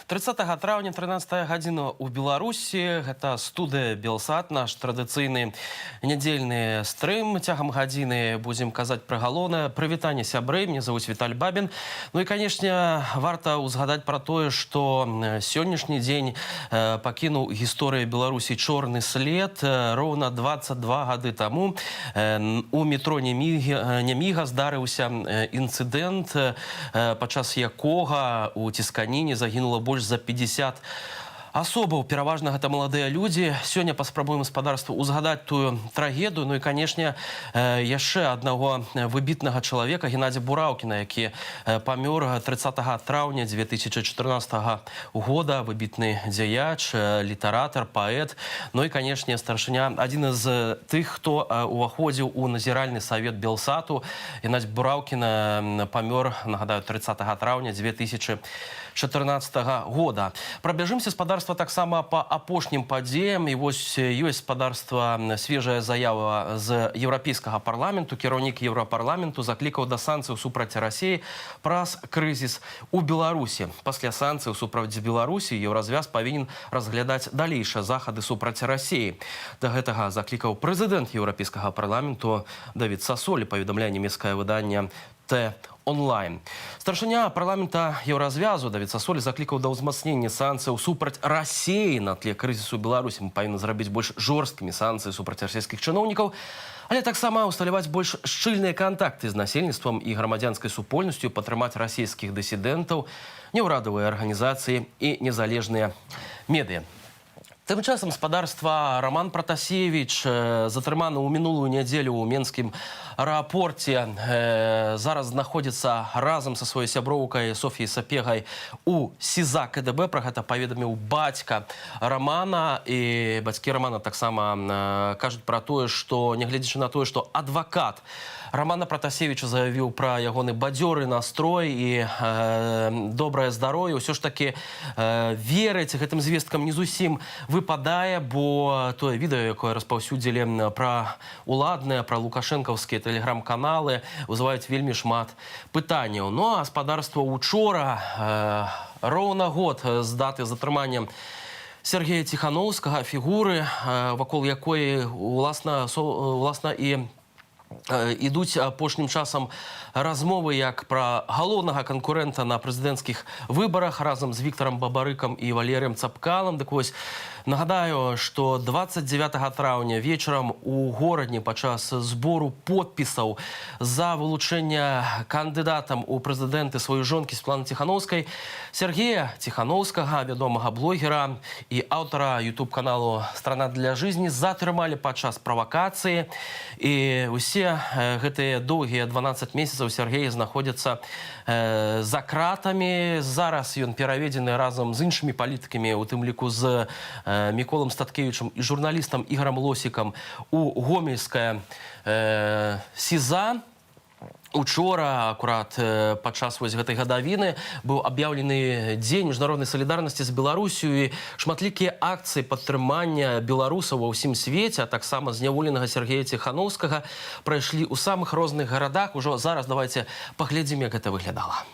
30 траўня 13 гадзіна ў Беларусі. Гэта студыя Белсат, наш традыцыйны нядзельны стрым. Цягам гадзіны будзем казаць пра галоўнае. Прывітанне сябры, мне зовут Віталь Бабін. Ну і, канешне, варта ўзгадаць пра тое, што сённяшні дзень пакінуў гісторыі Беларусі чорны след. Роўна 22 гады таму у метро Няміга здарыўся інцыдэнт, падчас якога у Цісканіне загінула больш за 50 асобаў, пераважна гэта маладыя людзі. Сёння паспрабуем гаспадарству ўзгадаць тую трагедыю. Ну і, канешне, яшчэ аднаго выбітнага чалавека, Геннадзя Бураўкіна, які памёр 30 траўня 2014 года. Выбітны дзеяч, літаратар, паэт. Ну і, канешне, старшыня, адзін з тых, хто уваходзіў у назіральны савет Белсату. Геннадзь Бураўкін памёр, нагадаю, 30 траўня 2014 года. Прабяжымся спадарства таксама па апошнім падзеям. І вось ёсць спадарства свежая заява з Еўрапейскага парламенту. Кіраўнік Еўрапарламенту заклікаў да санкцыяў супраць Расіі праз крызіс у Беларусі. Пасля санкцыяў супраць Беларусі Еўразвяз павінен разглядаць далейшыя захады супраць Расіі. Да гэтага заклікаў прэзідэнт Еўрапейскага парламенту Давід Сасолі, паведамляе нямецкае выданне Т-онлайн. Старшыня парламента Еўразвязу Давід Сасолі заклікаў да ўзмацнення санкцыяў супраць Расіі на тле крызісу Беларусі. Мы павінны зрабіць больш жорсткімі санкцыі супраць расійскіх чыноўнікаў, але таксама ўсталяваць больш шчыльныя кантакты з насельніцтвам і грамадзянскай супольнасцю, падтрымаць расійскіх дысідэнтаў, неўрадавыя арганізацыі і незалежныя медыа. Тым часам спадарства Роман Пратасевіч затрыманы ў мінулую нядзелю ў Менскім аэрапорце. Зараз знаходзіцца разам са сваёй сяброўкай Софіяй Сапегай у СІЗА КДБ. Пра гэта паведаміў бацька Романа. І бацькі Романа таксама кажуць пра тое, што, нягледзячы на тое, што адвакат Романа Пратасевіча заявіў пра ягоны бадзёры настрой і добрае здароўе, ўсё ж такі верыць гэтым звесткам не зусім выпадае, бо тое відэа, якое распаўсюдзілі пра уладныя, пра лукашэнкаўскія тэлеграм-каналы, вызываюць вельмі шмат пытанняў. Ну а спадарства учора, роўна год з даты затрымання Сергея Ціхановскага, фігуры, вакол якой уласна і ідуць апошнім часам размовы як пра галоўнага канкурэнта на прэзідэнцкіх выбарах разам з Віктарам Бабарыкам і Валерыем Цапкалам. Дык вось, нагадаю, што 29 траўня вечарам у горадні падчас збору подпісаў за вылучэнне кандыдатам у прэзідэнты сваёй жонкі Светланы Ціхановскай Сергея Ціхановскага, вядомага блогера і аўтара ютуб-каналу «Страна для жизни» затрымалі падчас правакацыі. І усе гэтыя доўгія 12 месяцаў Сергей знаходзіцца за кратамі. Зараз ён пераведзены разам з іншымі палітыкамі, у тым ліку з Міколам Статкевічам і журналістам Ігорам Лосікам у гомельскае СІЗА. Учора, акурат падчас вось гэтай гадавіны, быў аб'яўлены дзень міжнароднай салідарнасці з Беларусю, і шматлікія акцыі падтрымання беларусаў ва ўсім свеце, а таксама зняволенага Сергея Ціхановскага прайшлі ў самых розных гарадах. Ужо зараз давайте паглядзім, як гэта выглядала.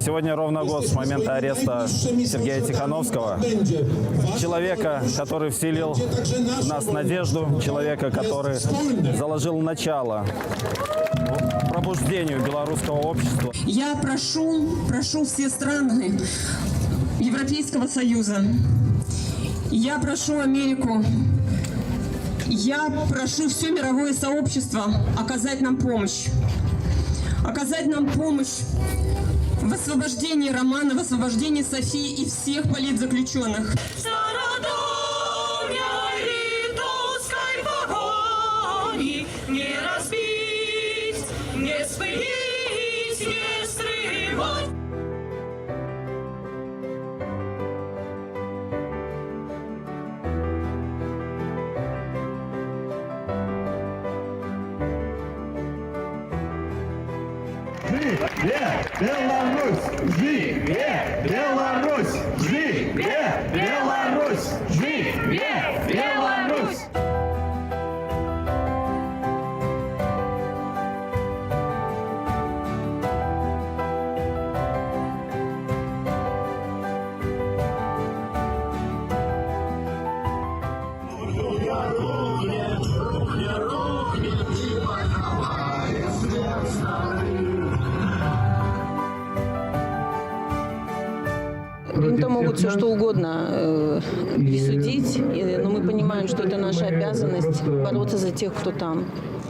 Сегодня ровно год с момента ареста Сергея Ціхановского, человека, который вселил в нас надежду, человека, который заложил начало пробуждению белорусского общества. Я прошу все страны Европейского Союза, я прошу Америку, я прошу все мировое сообщество оказать нам помощь в освобождении Романа, в освобождении Софии и всех политзаключенных. Не разбить, не спылить, не стревать. Живе Беларусь! Живе Беларусь! Живе Беларусь! Живе Беларусь! Им-то могут все что угодно присудить, но мы понимаем, что это наша обязанность бороться за тех, кто там.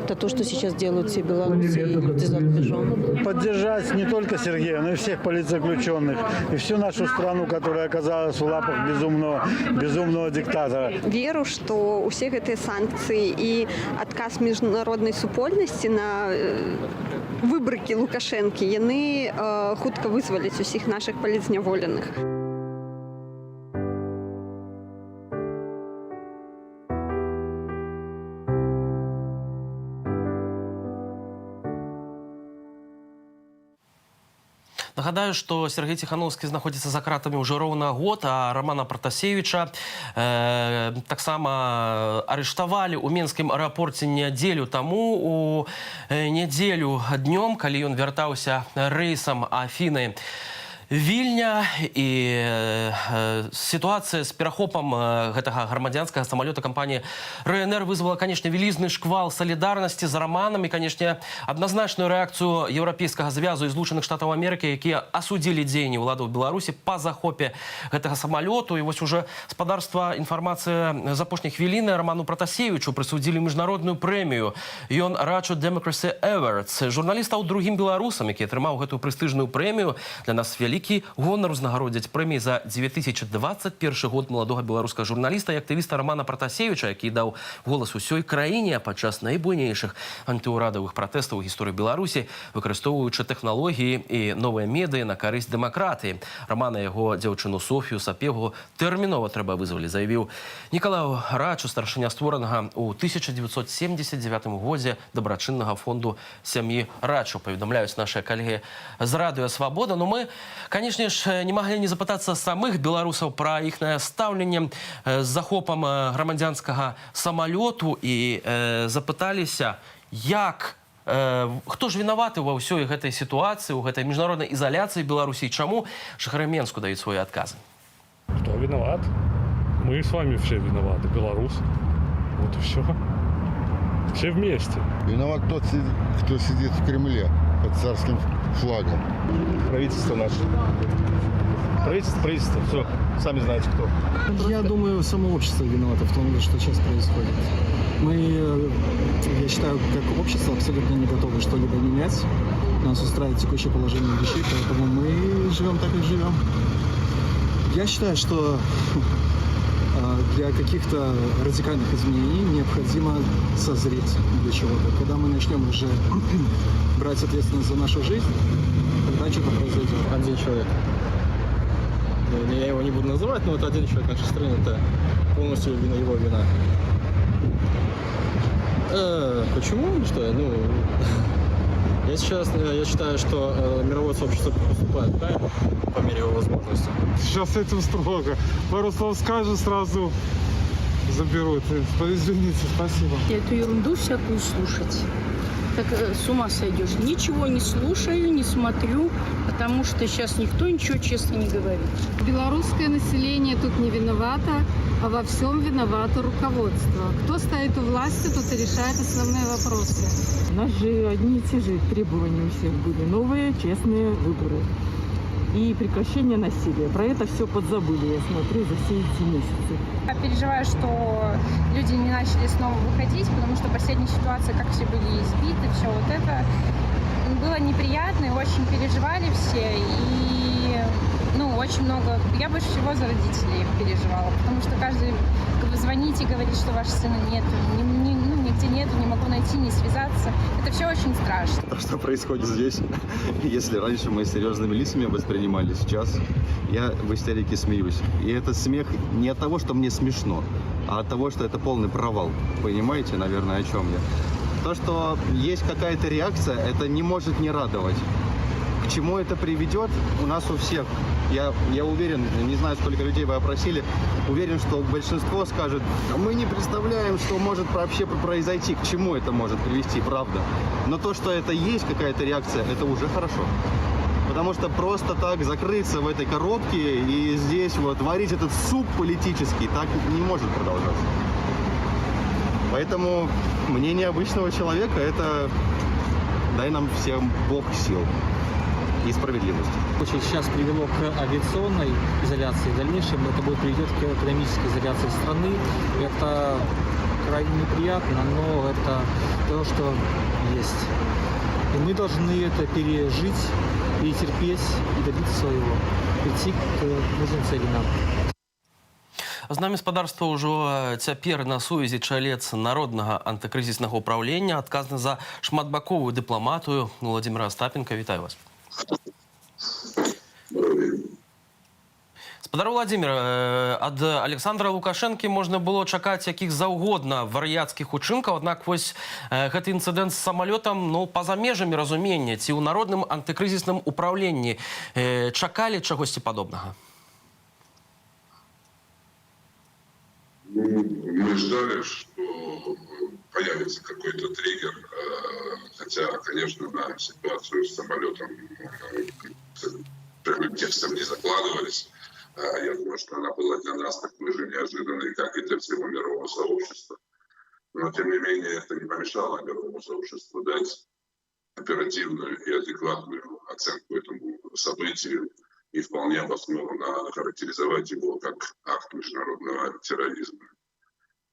Это то, что сейчас делают все белорусы и люди за рубежом. Поддержать не только Сергея, но и всех политзаключенных, и всю нашу страну, которая оказалась в лапах безумного диктатора. Веру, что у всех эти санкции и отказ международной супольности на выборки Лукашенко, яны хутко вызволить усіх наших політзняволених. Нагадаю, што Сергей Ціхановскі знаходзіцца за кратамі ўжо роўна год, а Романа Пратасевіча таксама арыштавалі ў мінскім аэрапорце нядзелю таму, у нядзелю днём, калі ён вяртаўся рэйсам Афіны Вільня, і сітуацыя з перахопам гэтага грамадзянскага самалёта кампаніі РНР вызвала, канешне, вялізны шквал салідарнасці з Романам і, канешне, адназначную рэакцыю Еўрапейскага звязу і Злучаных Штатаў Амерыкі, якія асудзілі дзеянні ўладаў Беларусі па захопе гэтага самалёту. І вось уже спадарства інфармацыя з апошняй хвіліны Роману Пратасевічу прысудзілі міжнародную прэмію. Ён Рачу Democracy Awards. Журналіст стаў другім беларусам, які атрымаў гэтую прэстыжную прэмію. Для нас вялікі гонар узнагародзяць прэміі за 2021 год маладога беларускага журналіста і актывіста Романа Пратасевіча, які даў голас усёй краіне падчас найбуйнейшых антыўрадавых пратэстаў у гісторыі Беларусі, выкарыстоўваючы тэхналогіі і новыя медыі на карысць дэмакратыі. Романа і яго дзяўчыну Софію Сапегу тэрмінова трэба вызваліць, заявіў Нікалаў Рачу, старшыня створанага ў 1979 годзе дабрачыннага фонду сям'і Рачу. Паведамляюць нашыя калегі з радыё «Свабода». Но мы, конечно ж, не могли не запытаться самых белорусов про их стаўленне с захопом грамадзянскага самолету и запытались, як, кто ж виноваты во всей этой ситуации, у этой международной изоляции Беларуси, чему жыхары Менску дают свои отказы? Кто виноват? Мы с вами все виноваты, белорусы. Вот и все. Все вместе. Виноват тот, кто сидит в Кремле под царским флагом. Правительство наше. Правительство, все. Сами знаете, кто. Я думаю, само общество виновато в том, что сейчас происходит. Мы, я считаю, как общество абсолютно не готовы что-либо менять. Нас устраивает текущее положение вещей, поэтому мы живем так, как живем. Я считаю, что для каких-то радикальных изменений необходимо созреть для чего-то. Когда мы начнем уже брать ответственность за нашу жизнь, тогда что-то произойдет. Один человек. Я его не буду называть, но это один человек в нашей стране, это полностью его вина. Почему? Что? Ну, я считаю, что мировое сообщество поступает правильно по мере его возможностей. Сейчас с этим строго. Пару слов скажешь, сразу заберут. Извините, спасибо. Эту ерунду всякую слушать. Так с ума сойдешь. Ничего не слушаю, не смотрю, потому что сейчас никто ничего честно не говорит. Белорусское население тут не виновато, а во всем виновато руководство. Кто стоит у власти, тот и решает основные вопросы. У нас же одни и те же требования у всех были. Новые, честные выборы. И прекращение насилия. Про это все подзабыли, я смотрю, за все эти месяцы. Я переживаю, что люди не начали снова выходить, потому что последняя ситуация, как все были избиты, все вот это было неприятно, и очень переживали все. И очень много. Я больше всего за родителей переживала, потому что каждый звонит и говорит, что вашего сына нет, нигде нету, не могу найти, не связаться. Это все очень страшно. То, что происходит здесь, если раньше мы серьезными лицами воспринимали, сейчас я в истерике смеюсь. И этот смех не от того, что мне смешно, а от того, что это полный провал. Понимаете, наверное, о чем я? То, что есть какая-то реакция, это не может не радовать. К чему это приведет, у нас у всех. Я уверен, не знаю, сколько людей вы опросили, уверен, что большинство скажет, а мы не представляем, что может вообще произойти, к чему это может привести, правда. Но то, что это есть какая-то реакция, это уже хорошо. Потому что просто так закрыться в этой коробке и здесь вот варить этот суп политический, так не может продолжаться. Поэтому мнение обычного человека – это дай нам всем Бог сил. и справедливостью. Сейчас привело к авиационной изоляции. В дальнейшем это будет приведет к экономической изоляции страны. Это крайне неприятно, но это то, что есть. И мы должны это пережить, перетерпеть и добиться своего. Прийти к нужным целям. З намі спадарства ўжо цяпер на сувязі чалец народнага антыкрызіснага ўпраўлення, адказны за шматбаковую дыпламатыю Владимира Остапенко. Вітаю вас. Спадар Владимир, ад Александра Лукашэнкі можна было чакаць якіх заўгодна вар'яцкіх учынкаў, аднак вось гэты інцыдэнт з самалётам, ну, па-за межамі разумення, ці ў народным антыкрызісным управленні чакалі чагосьці падобнага? Мы ждали, что появится какой-то триггер, хотя, конечно, на ситуацию с самолетом прямым текстом не закладывались. Я думаю, что она была для нас такой же неожиданной, как и для всего мирового сообщества. Но, тем не менее, это не помешало мировому сообществу дать оперативную и адекватную оценку этому событию и вполне обоснованно характеризовать его как акт международного терроризма.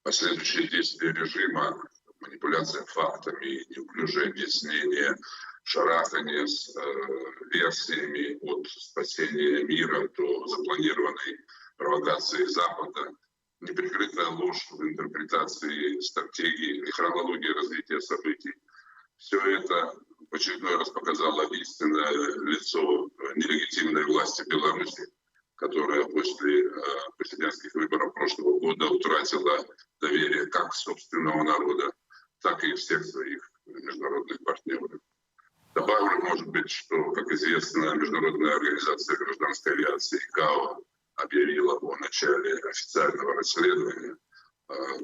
Последующие действия режима, манипуляция фактами, неуклюжее объяснение, шарахание с версиями от спасения мира до запланированной провокации Запада, неприкрытая ложь в интерпретации стратегии и хронологии развития событий. Все это в очередной раз показало истинное лицо нелегитимной власти Беларуси, которая после президентских выборов прошлого года утратила доверие как собственного народа, так и всех своих международных партнеров. Добавлю, может быть, что, как известно, Международная организация гражданской авиации ИКАО объявила о начале официального расследования,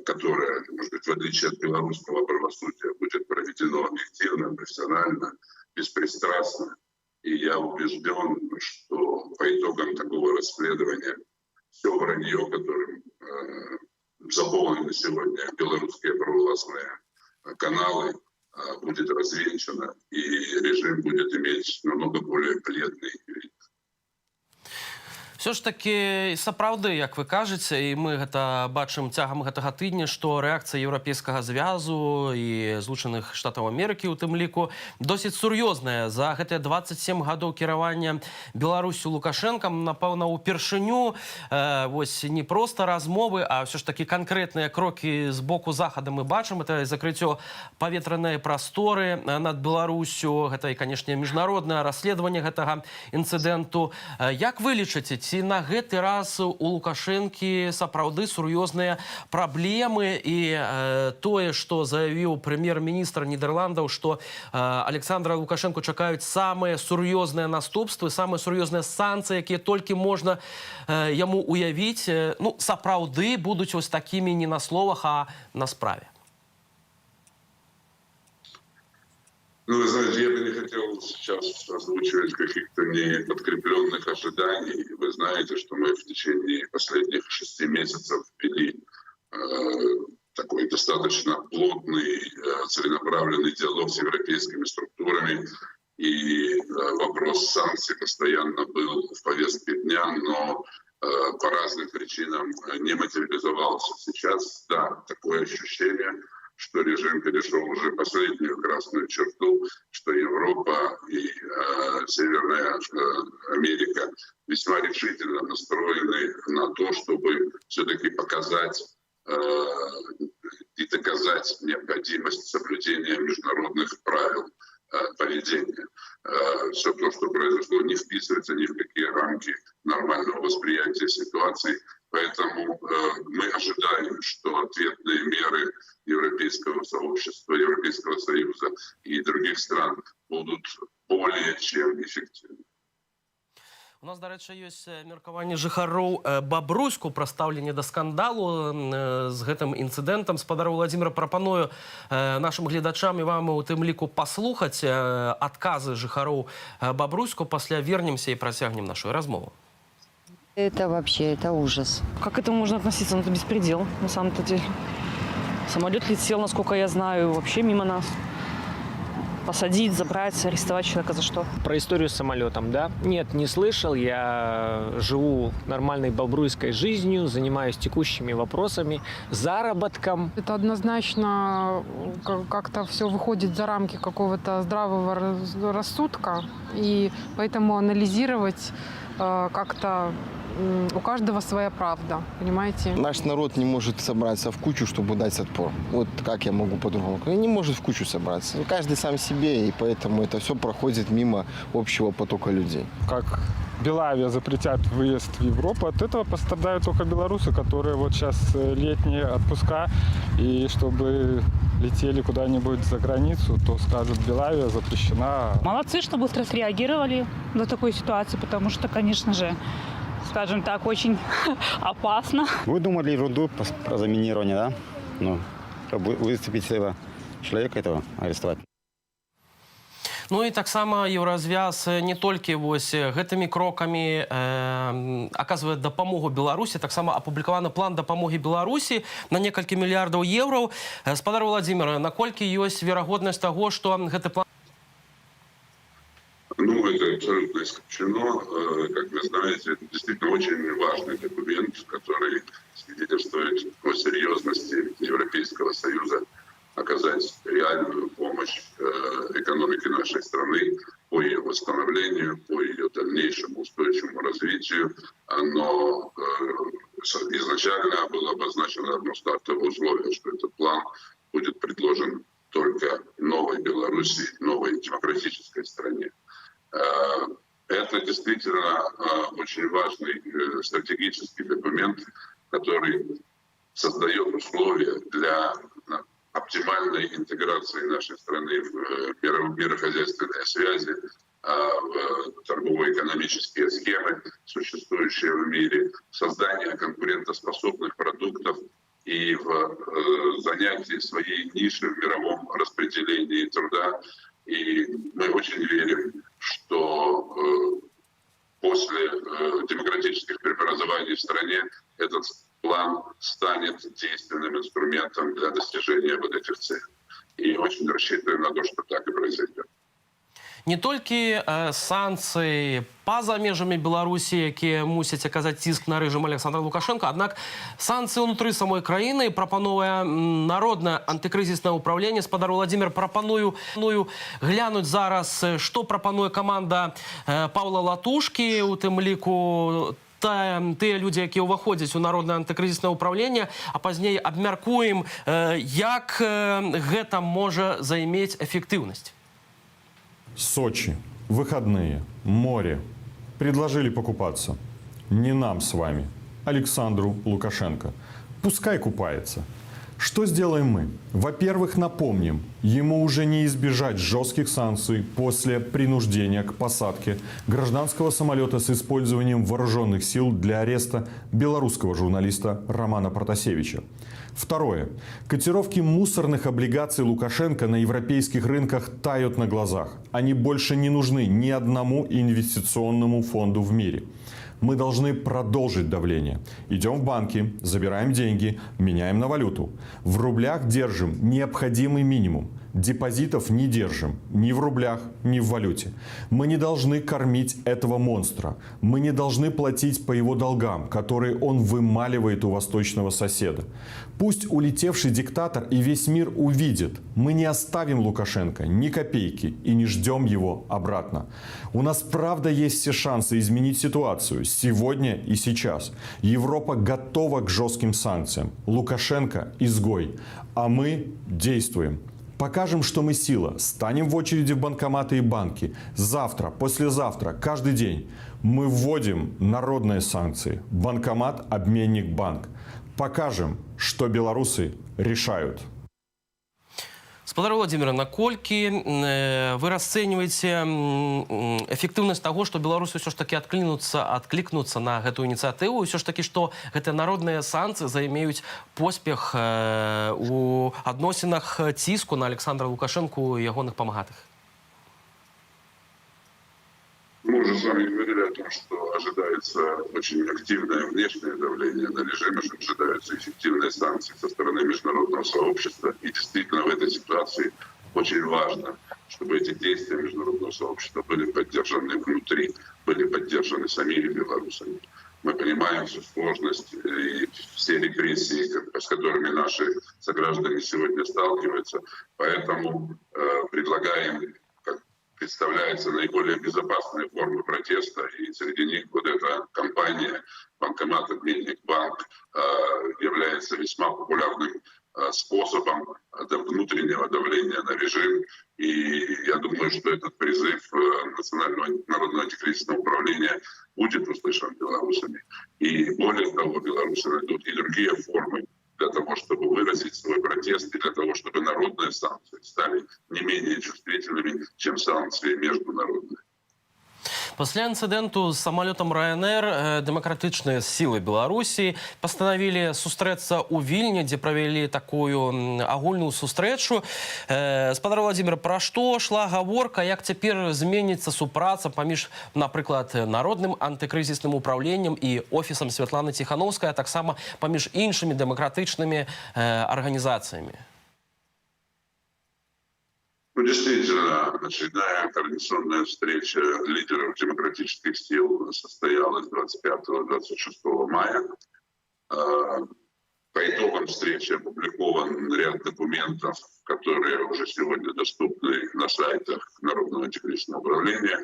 которое, может быть, в отличие от белорусского правосудия, будет проведено объективно, профессионально, беспристрастно. И я убежден, что по итогам такого расследования все вранье, которым заполнены сегодня белорусские правовластные каналы, будет развенчано, и режим будет иметь намного более бледный вид. Все ж таки, сапраўды, як вы кажаце, і мы гэта бачым цягам гэтага тыдня, што рэакцыя Еўрапейскага звязу і Злучаных Штатаў Амерыкі у тым ліку досыць сур'ёзная. За гэтыя 27 гадоў кіравання Беларусю Лукашэнкам, напэўна, упершыню вось не проста размовы, а ўсё ж такі канкрэтныя крокі з боку Захада мы бачым. Это закрыццё паветранай прасторы над Беларусю, гэта і, канешне, міжнароднае расследаванне гэтага інцыдэнту. Як вы лічыце, ці на гэты раз у Лукашэнкі сапраўды сур'ёзныя праблемы, і тое, што заявіў прэм'ер-міністр Нідерландаў, што Александра Лукашэнку чакаюць самыя сур'ёзныя наступствы, самыя сур'ёзныя санкцыі, якія толькі можна яму уявіць, ну, сапраўды будуць вось такімі не на словах, а на справе? Ну, вы знаете, я бы не хотел сейчас озвучивать каких-то неподкрепленных ожиданий. Вы знаете, что мы в течение последних 6 месяцев вели такой достаточно плотный, целенаправленный диалог с европейскими структурами. И вопрос санкций постоянно был в повестке дня, но по разным причинам не материализовался. Сейчас, да, такое ощущение, что режим перешел уже последнюю красную черту, что Европа и Северная Америка весьма решительно настроены на то, чтобы все-таки показать и доказать необходимость соблюдения международных правил поведения. Все то, что произошло, не вписывается ни в какие рамки нормального восприятия ситуации. Поэтому мы ожидаем, что ответные меры Европейского сообщества, Европейского союза и других стран будут более чем эффективны. У нас, дарэчы, ёсць меркаванне жыхароў Бабруйску пра стаўленне да скандалу з гэтым інцыдэнтам. Спадар Владимира, прапаную нашим гледачам і вам у тым ліку паслухаць адказы жыхароў Бабруйску. Пасля вернемся і працягнем нашу размову. Это вообще, это ужас. Как к этому можно относиться? Ну, это беспредел, на самом-то деле. Самолет летел, насколько я знаю, вообще мимо нас. посадить, забрать, арестовать человека за что. Про историю с самолетом, да? Нет, не слышал. Я живу нормальной бобруйской жизнью, занимаюсь текущими вопросами, заработком. Это однозначно как-то все выходит за рамки какого-то здравого рассудка, и поэтому анализировать как-то у каждого своя правда, понимаете? Наш народ не может собраться в кучу, чтобы дать отпор. Вот как я могу по-другому? Он не может в кучу собраться. Каждый сам себе, и поэтому это все проходит мимо общего потока людей. Как Белавия запретят выезд в Европу, от этого пострадают только белорусы, которые вот сейчас летние отпуска, и чтобы летели куда-нибудь за границу, то скажут, Белавия запрещена. Молодцы, что быстро среагировали на такую ситуацию, потому что, конечно же, скажем так, очень опасно. Вы думали ерунду про заминирование, да? Ну, чтобы выцепить этого человека, этого арестовать. Ну і таксама Еўразвяз не толькі вось гэтымі крокамі аказвае дапамогу Беларусі, таксама апублікаваны план дапамогі Беларусі на некалькі мільярдаў еўраў. Спадар Владимир, наколькі ёсць верагоднасць таго, што гэты план... Ну, это абсолютно исключено. Как вы знаете, это действительно очень важный документ, который свидетельствует о серьезности Европейского Союза оказать реальную помощь экономике нашей страны по ее восстановлению, по ее дальнейшему устойчивому развитию. Но изначально было обозначено одно стартовое условие, что этот план будет предложен только новой Беларуси, новой демократической стране. Это действительно очень важный стратегический документ, который создает условия для оптимальной интеграции нашей страны в мирохозяйственные связи, в торгово-экономические схемы, существующие в мире, создание конкурентоспособных продуктов и в занятии своей ниши в мировом распределении труда. И мы очень верим, что после демократических преобразований в стране этот план станет действенным инструментом для достижения вот этих целей. И очень рассчитываем на то, что так и произойдет. Не толькі санкцыі па-за межамі Беларусі, якія мусяць аказаць ціск на рэжым Александра Лукашенко, аднак санкцыі ўнутры самой краіны прапановае народнае антыкрызіснае ўпраўленне. Спадар Владимир, прапаную глянуць зараз, што прапануе каманда Паўла Латушкі, у тым ліку тыя людзі, якія ўваходзяць у народнае антыкрызіснае ўпраўленне, а пазней абмяркуем, як гэта можа займець эфектыўнасць. Сочи, выходные, море. Предложили покупаться. Не нам с вами, Александру Лукашенко. Пускай купается. Что сделаем мы? Во-первых, напомним, ему уже не избежать жестких санкций после принуждения к посадке гражданского самолета с использованием вооруженных сил для ареста белорусского журналиста Романа Протасевича. Второе. Котировки мусорных облигаций Лукашенко на европейских рынках тают на глазах. Они больше не нужны ни одному инвестиционному фонду в мире. Мы должны продолжить давление. Идем в банки, забираем деньги, меняем на валюту. В рублях держим необходимый минимум. Депозитов не держим ни в рублях, ни в валюте. Мы не должны кормить этого монстра. Мы не должны платить по его долгам, которые он вымаливает у восточного соседа. Пусть улетевший диктатор и весь мир увидят. Мы не оставим Лукашенко ни копейки и не ждем его обратно. У нас правда есть все шансы изменить ситуацию сегодня и сейчас. Европа готова к жестким санкциям. Лукашенко изгой, а мы действуем. Покажем, что мы сила. Станем в очереди в банкоматы и банки. Завтра, послезавтра, каждый день. Мы вводим народные санкции. Банкомат, обменник, банк. Покажем, что белорусы решают. Спадар Владимир, наколькі вы расцэньваеце эфектыўнасць таго, што беларусы ўсё ж такі адклікнуцца на гэтую ініцыятыву, ўсё ж такі, што гэтыя народныя санкцыі займеюць поспех у адносінах ціску на Александра Лукашенко і ягоных памагатых? Мы уже с вами говорили о том, что ожидается очень активное внешнее давление на режим, ожидаются эффективные санкции со стороны международного сообщества. И действительно в этой ситуации очень важно, чтобы эти действия международного сообщества были поддержаны внутри, были поддержаны самими белорусами. Мы понимаем всю сложность и все репрессии, с которыми наши сограждане сегодня сталкиваются. Поэтому предлагаем, как представляется, наиболее безопасные формы протеста. И среди них вот эта кампания «Банкомат, обменник, банк» является весьма популярным способом внутреннего давления на режим. И я думаю, что этот призыв Национального народного антикризисного управления будет услышан белорусами. И более того, белорусы найдут и другие формы для того, чтобы выразить свой протест, и для того, чтобы народные санкции стали не менее чувствительными, чем санкции международные. Пасля інцыдэнту з самалётам Ryanair дэмакратычныя сілы Беларусі пастанавілі сустрэцца ў Вільні, дзе правялі такую агульную сустрэчу. Спадар Владимир, пра што шла гаворка, як цяпер зменіцца супраца паміж, напрыклад, народным антыкрызісным управленнем і офісам Святланы Ціхановскай, а таксама паміж іншымі дэмакратычнымі арганізацыямі? Ну, действительно, очередная координационная встреча лидеров демократических сил состоялась 25-26 мая. По итогам встречи опубликован ряд документов, которые уже сегодня доступны на сайтах Народного антикризисного управления,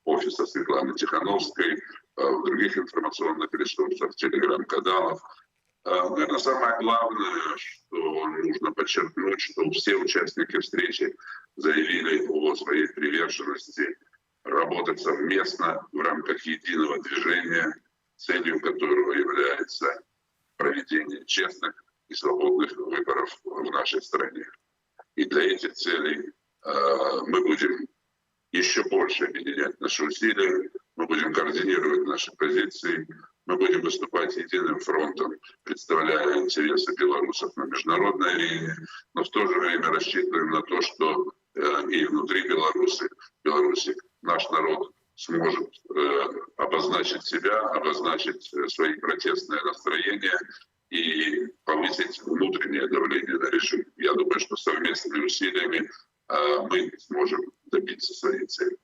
офиса Светланы Тихановской, в других информационных ресурсах, телеграм-каналах. Наверное, самое главное, что нужно подчеркнуть, что все участники встречи заявили о своей приверженности работать совместно в рамках единого движения, целью которого является проведение честных и свободных выборов в нашей стране. И для этих целей мы будем еще больше объединять наши усилия, мы будем координировать наши позиции, мы будем выступать единым фронтом, представляя интересы белорусов на международной арене, но в то же время рассчитываем на то, что и внутри Беларуси наш народ сможет обозначить себя, обозначить свои протестные настроения и повысить внутреннее давление на режим. Я думаю, что совместными усилиями мы сможем добиться своей цели.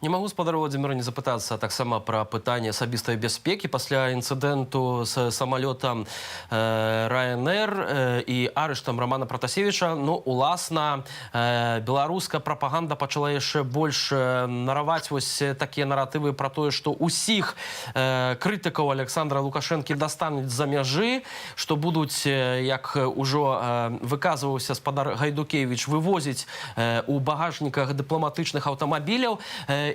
Не могу, спадар Владимир, не запытацца таксама пра пытанне асабістай бяспекі пасля інцыдэнту з самалётам Ryanair і арыштам Романа Пратасевіча. Ну, уласна, беларуская прапаганда пачала яшчэ больш нараваць вось такія наратывы пра тое, што ўсіх крытыкаў Александра Лукашэнкі дастануць за мяжы, што будуць, як ужо выказваўся спадар Гайдукевіч, вывозіць у багажніках дыпламатычных аўтамабіляў.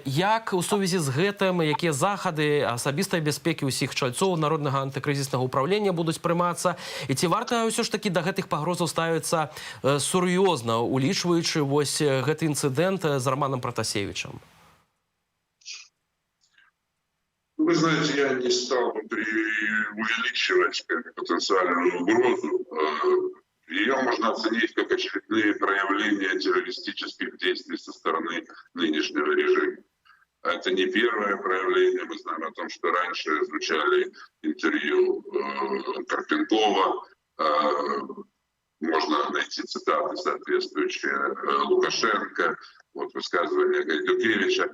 Як у сувязі з гэтым, якія захады асабістай бяспекі ўсіх чальцоў Народнага антыкрызіснага управлення будуць прымацца? І ці варта ўсё ж такі да гэтых пагрозаў ставіцца сур'ёзна, улічваючы вось гэты інцыдэнт з Романом Пратасевічем? Вы знаете, я не стал бы преувеличивать потенциальную угрозу. Ее можно оценить как очередные проявления террористических действий со стороны нынешнего режима. Это не первое проявление. Мы знаем о том, что раньше звучали интервью Карпенкова. Можно найти цитаты, соответствующие Лукашенко, вот высказывания Гайдукевича.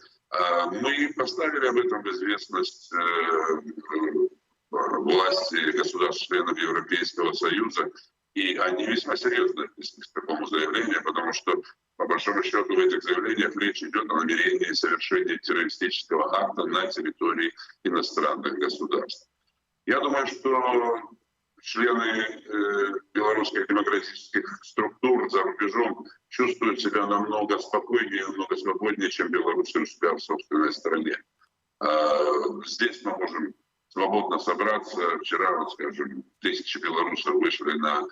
Мы поставили об этом в известность власти государств-членов Европейского Союза, и они весьма серьезно отнеслись к такому заявлению, потому что, по большому счету, в этих заявлениях речь идет о намерении совершения террористического акта на территории иностранных государств. Я думаю, что члены белорусских демократических структур за рубежом чувствуют себя намного спокойнее, намного свободнее, чем белорусы у себя в собственной стране. Здесь мы можем свободно собраться. Вчера, вот, скажем, тысячи белорусов вышли на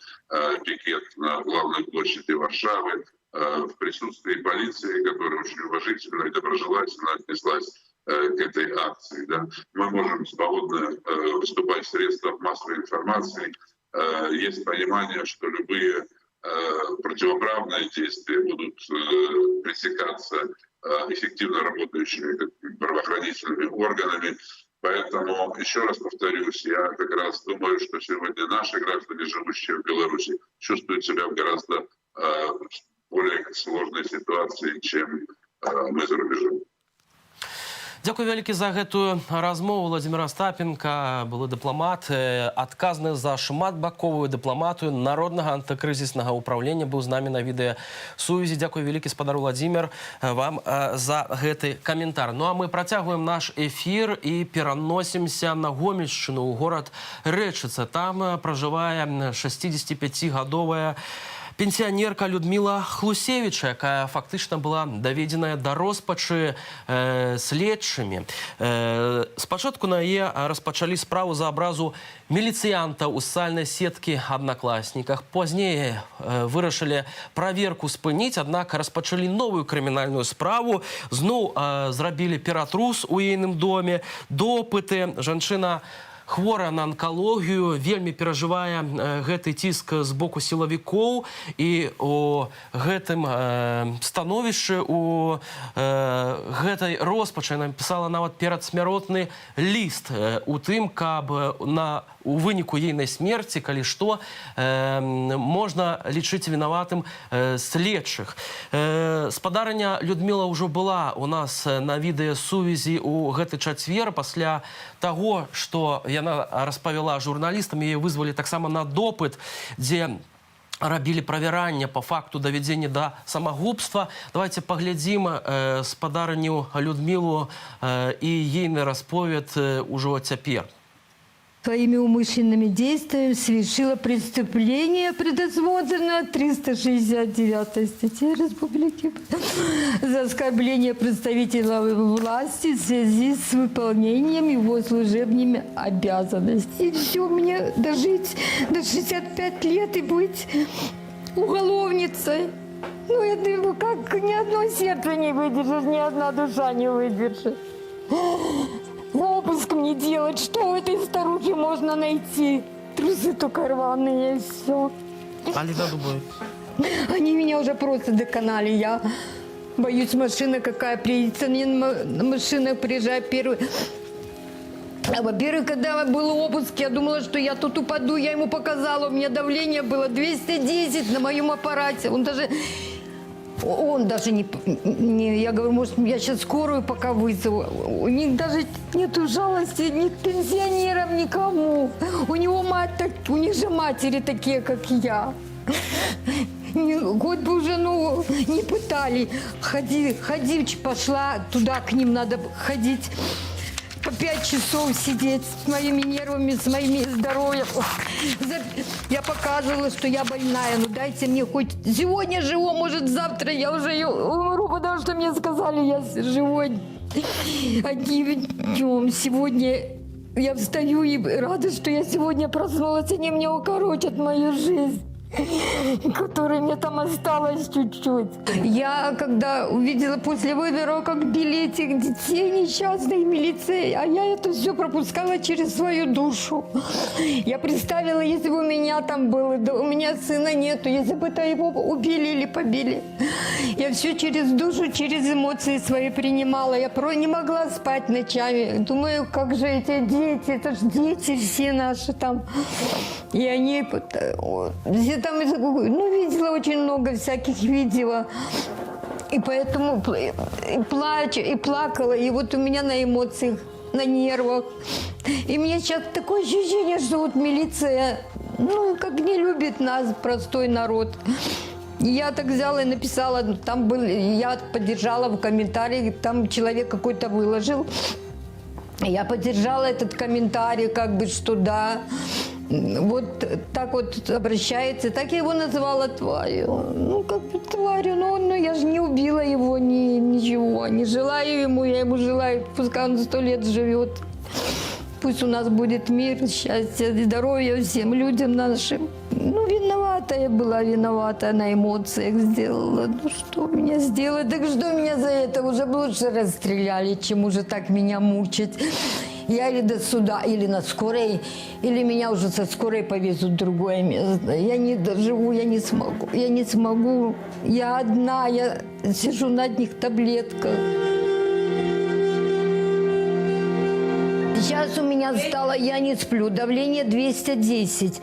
пикет на главной площади Варшавы в присутствии полиции, которая очень уважительно и доброжелательно отнеслась к этой акции. Да. Мы можем свободно выступать в средствах массовой информации. Есть понимание, что любые противоправные действия будут пресекаться эффективно работающими правоохранительными органами. Поэтому, еще раз повторюсь, я как раз думаю, что сегодня наши граждане, живущие в Беларуси, чувствуют себя в гораздо более сложной ситуации, чем мы за рубежом. Дякую вялікі за гэтую размову. Владимир Остапенко, былы дыпламат, адказны за шматбаковую дыпламатыю Народнага антыкрызіснага ўпраўлення, быў з намі на відэасувязі. Дякую вялікі, спадар Владимир, вам за гэты каментар. Ну а мы працягваем наш эфір і пераносімся на Гомельшчыну, у горад Рэчыца. Там пражывае 65-гадовая пенсіянерка Людмила Хлусевіча, якая фактычна была даведзеная да роспачы следчымі. Спачатку на яе распачалі справу за абразу міліцыянта ў сацыяльнай сеткі «Аднакласніках». Пазней вырашылі праверку спыніць, аднак распачалі новую крымінальную справу. Зноў зрабілі ператрус у ейным доме, допыты. Жанчына хворая на онкологію, вельмі перажывае гэты ціск з боку сілавікоў, і у гэтым становішчы, у гэтай роспачы напісала нават перадсмяротны ліст у тым, каб у выніку ейнай смерці, калі што, можна лічыць вінаватым следчых. Спадарыня Людмила ўжо была у нас на відэасувязі ў гэты чацвер, пасля таго, што яна распавяла журналістам, яе вызвалі таксама на допыт, дзе рабілі правяранне по факту давядзення да самагубства. Давайте паглядзім спадарыню Людмилу і ейны расповед ужо цяпер. Своими умышленными действиями совершила преступление, предусмотренное 369 статьей Республики за оскорбление представителя власти в связи с выполнением его служебными обязанностями. И все, мне дожить до 65 лет и быть уголовницей. Ну, я думаю, как ни одно сердце не выдержит, ни одна душа не выдержит. Обыск мне делать, что у этой старухи можно найти? Трусы только рваные, и все. Алина Дубой. Они меня уже просто доконали. Я боюсь, машина какая приедет. На машинах приезжаю первый. Во-первых, когда был обыск, я думала, что я тут упаду. Я ему показала, у меня давление было 210 на моем аппарате. Он даже не... Я говорю, может, я сейчас скорую пока вызову. У них даже нету жалости ни к пенсионерам, никому. У него мать так... У них же матери такие, как я. Хоть бы уже, не пытали. Ходи, пошла туда, к ним надо ходить. По 5 часов сидеть с моими нервами, с моим здоровьем. Я показывала, что я больная. Ну дайте мне хоть сегодня живу, может завтра я уже умру, потому что мне сказали, я живой. Одним днем. Сегодня я встаю и рада, что я сегодня проснулась. Они мне укоротят мою жизнь, которой мне там осталось чуть-чуть. Я, когда увидела после выборов, как били этих детей несчастных, милиции, а я это все пропускала через свою душу. Я представила, если бы у меня там было, да у меня сына нету, если бы это его убили или побили. Я все через душу, через эмоции свои принимала. Я не могла спать ночами. Думаю, как же эти дети, это же дети все наши там. И они... Там, видела очень много всяких видео. И поэтому и плачу, и плакала. И вот у меня на эмоциях, на нервах. И мне сейчас такое ощущение, что вот милиция, как не любит нас, простой народ. Я так взяла и написала, там был, я поддержала в комментариях, там человек какой-то выложил. Я поддержала этот комментарий, как бы, что да. Вот так вот обращается, так я его называла тварью. Как бы тварью, но я же не убила его, ничего. Не желаю ему, я ему желаю, пускай он 100 лет живет. Пусть у нас будет мир, счастье, здоровье всем людям нашим. Виновата я была, виновата, на эмоциях сделала. Что меня сделать? Так что меня за это уже бы лучше расстреляли, чем уже так меня мучить. Я или до суда, или на скорой, или меня уже со скорой повезут в другое место. Я не доживу, я не смогу. Я одна, я сижу на одних таблетках. Сейчас у меня стало, я не сплю, давление 210.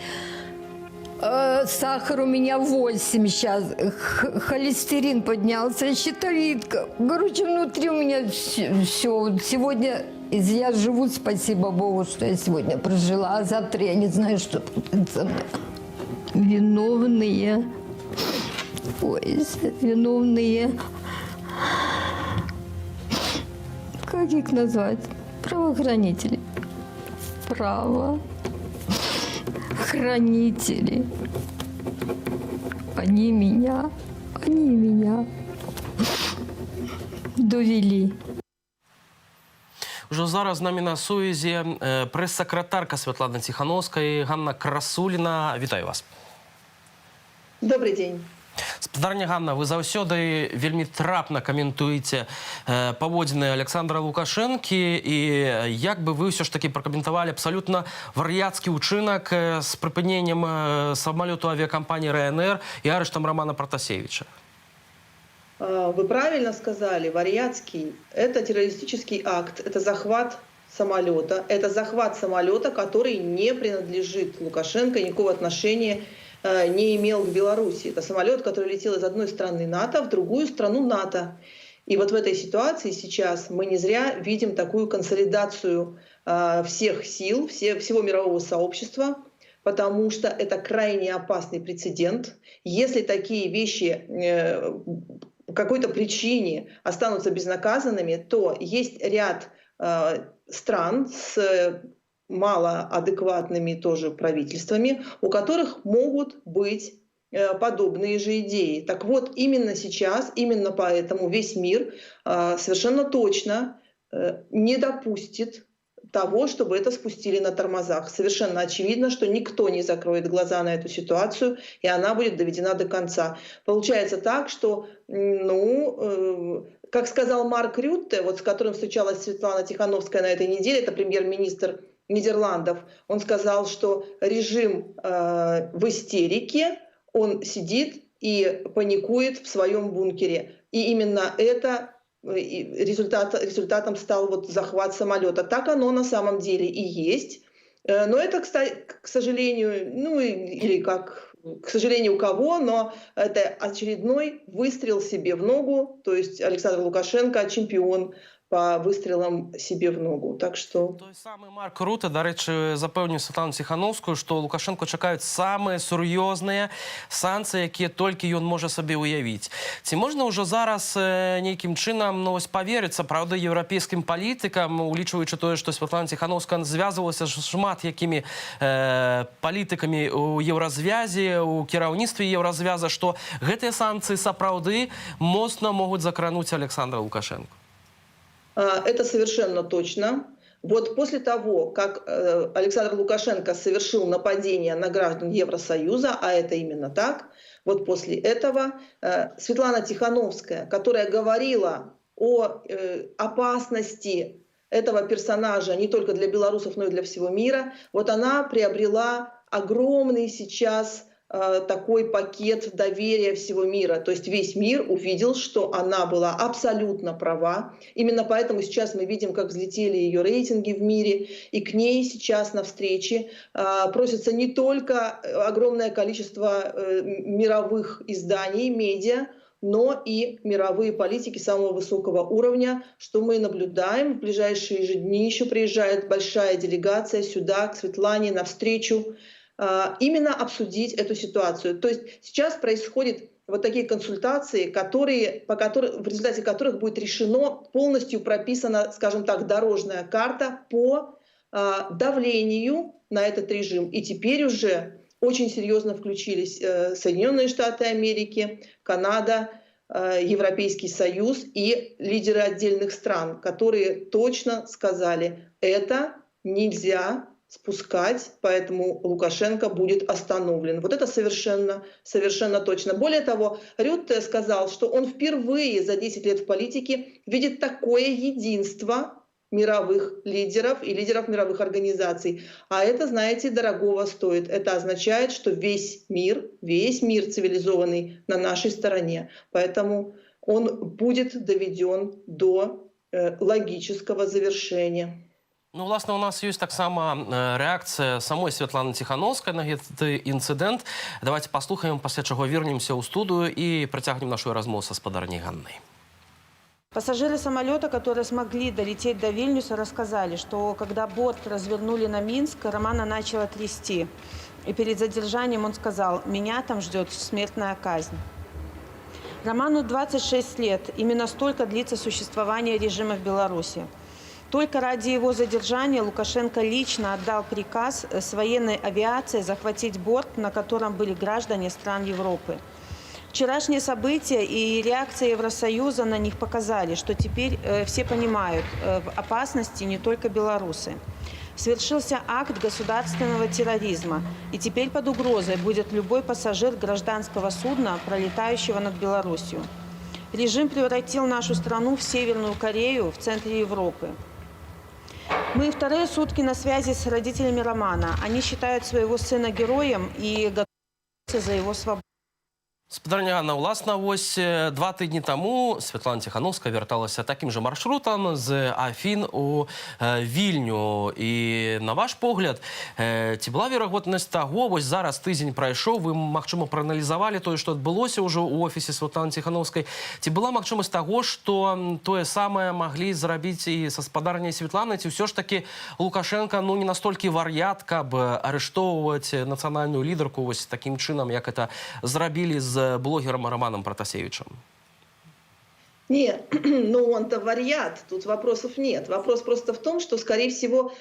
Сахар у меня 8 сейчас, холестерин поднялся, щитовидка. Короче, внутри у меня все. Сегодня я живу, спасибо Богу, что я сегодня прожила, а завтра я не знаю, что будет со мной. Виновные. Ой, виновные. Как их назвать? Правоохранители. Правоохранители. Они меня довели. Уже зараз з нами на сувязі прес-сакратарка Святланы Тихановской Ганна Красуліна. Вітаю вас. Добрый день. Спадарня Ганна, вы заўсёды вельмі трапна каментуеце паводзіны Александра Лукашэнкі, і як бы вы ўсё ж таки пракаментавалі абсалютна вар'яцкі ўчынак з прыпыненнем самалёту авіякампаніі РНР і арыштам Романа Протасевича? Вы правильно сказали, варьяцкий – это террористический акт, это захват самолета, который не принадлежит Лукашенко, никакого отношения не имел к Беларуси. Это самолет, который летел из одной страны НАТО в другую страну НАТО. И вот в этой ситуации сейчас мы не зря видим такую консолидацию всех сил, всего мирового сообщества, потому что это крайне опасный прецедент. Если такие вещи по какой-то причине останутся безнаказанными, то есть ряд стран с малоадекватными тоже правительствами, у которых могут быть подобные же идеи. Так вот, именно сейчас, именно поэтому весь мир совершенно точно не допустит того, чтобы это спустили на тормозах. Совершенно очевидно, что никто не закроет глаза на эту ситуацию, и она будет доведена до конца. Получается так, что, как сказал Марк Рютте, вот с которым встречалась Светлана Тихановская на этой неделе, это премьер-министр Нидерландов, он сказал, что режим в истерике, он сидит и паникует в своем бункере. И именно это результатом стал вот захват самолета. Так оно на самом деле и есть. Но это, кстати, к сожалению, к сожалению у кого, но это очередной выстрел себе в ногу. То есть Александр Лукашенко чемпион по выстрелам себе в ногу. Так что... Той самый Марк Рутте, до речі, запевнив Світлану Тихановську, що Лукашенко чекають самі серйозні санкції, які тільки він може собі уявити. Ці можна вже зараз нейким чином повіритися, правда, європейським політикам, улічуючи те, що Світлана Тихановська зв'язувалася з шмат якими політиками у Єврозв'язі, у керівництві Єврозв'яза, що гэтыя санкції сапраўды моцна можуть закрануть Александра Лукашенко? Это совершенно точно. Вот после того, как Александр Лукашенко совершил нападение на граждан Евросоюза, а это именно так, вот после этого Светлана Тихановская, которая говорила о опасности этого персонажа не только для белорусов, но и для всего мира, вот она приобрела огромный сейчас такой пакет доверия всего мира. То есть весь мир увидел, что она была абсолютно права. Именно поэтому сейчас мы видим, как взлетели ее рейтинги в мире. И к ней сейчас на встрече просится не только огромное количество мировых изданий, медиа, но и мировые политики самого высокого уровня, что мы наблюдаем. В ближайшие же дни еще приезжает большая делегация сюда, к Светлане, на встречу, именно обсудить эту ситуацию. То есть сейчас происходят вот такие консультации, в результате которых будет решено, полностью прописана, скажем так, дорожная карта по давлению на этот режим. И теперь уже очень серьезно включились Соединенные Штаты Америки, Канада, Европейский Союз и лидеры отдельных стран, которые точно сказали, это нельзя спускать, поэтому Лукашенко будет остановлен. Вот это совершенно точно. Более того, Рютте сказал, что он впервые за 10 лет в политике видит такое единство мировых лидеров и лидеров мировых организаций. А это, знаете, дорогого стоит. Это означает, что весь мир цивилизованный на нашей стороне. Поэтому он будет доведен до логического завершения. Ну, власне, у нас есть так само реакция самой Святланы Тихановской на этот инцидент. Давайте послухаем, после чего вернемся в студию и протягнем нашу размову со господарней Ганной. Пассажиры самолета, которые смогли долететь до Вильнюса, рассказали, что когда борт развернули на Минск, Романа начало трясти. И перед задержанием он сказал: «Меня там ждет смертная казнь». Роману 26 лет. Именно столько длится существование режима в Беларуси. Только ради его задержания Лукашенко лично отдал приказ с военной авиацией захватить борт, на котором были граждане стран Европы. Вчерашние события и реакция Евросоюза на них показали, что теперь все понимают, в опасности не только белорусы. Свершился акт государственного терроризма, и теперь под угрозой будет любой пассажир гражданского судна, пролетающего над Беларусью. Режим превратил нашу страну в Северную Корею в центре Европы. Мы вторые сутки на связи с родителями Романа. Они считают своего сына героем и готовятся за его свободу. Господарня Ганна, власне, ось 2 тижні тому Світлана Тихановська верталася таким же маршрутом з Афін у Вільню. І на ваш погляд, ці була верагодність того, ось зараз тиждень пройшов, ви, магчыма, прааналізавалі тое, што адбылося ўжо ў офісе Святланы Тихановскай. Ці была магчымасць таго, што тое самае маглі зрабіць і са спадарняй Святланы, ці ўсё ж такі Лукашенко не настолькі вар'ят, каб арыштоўваць нацыянальную лідарку ось такім чынам, як это зрабілі з блогером Романом Протасевичем? Нет, ну он-то варьят, тут вопросов нет. Вопрос просто в том, что, скорее всего,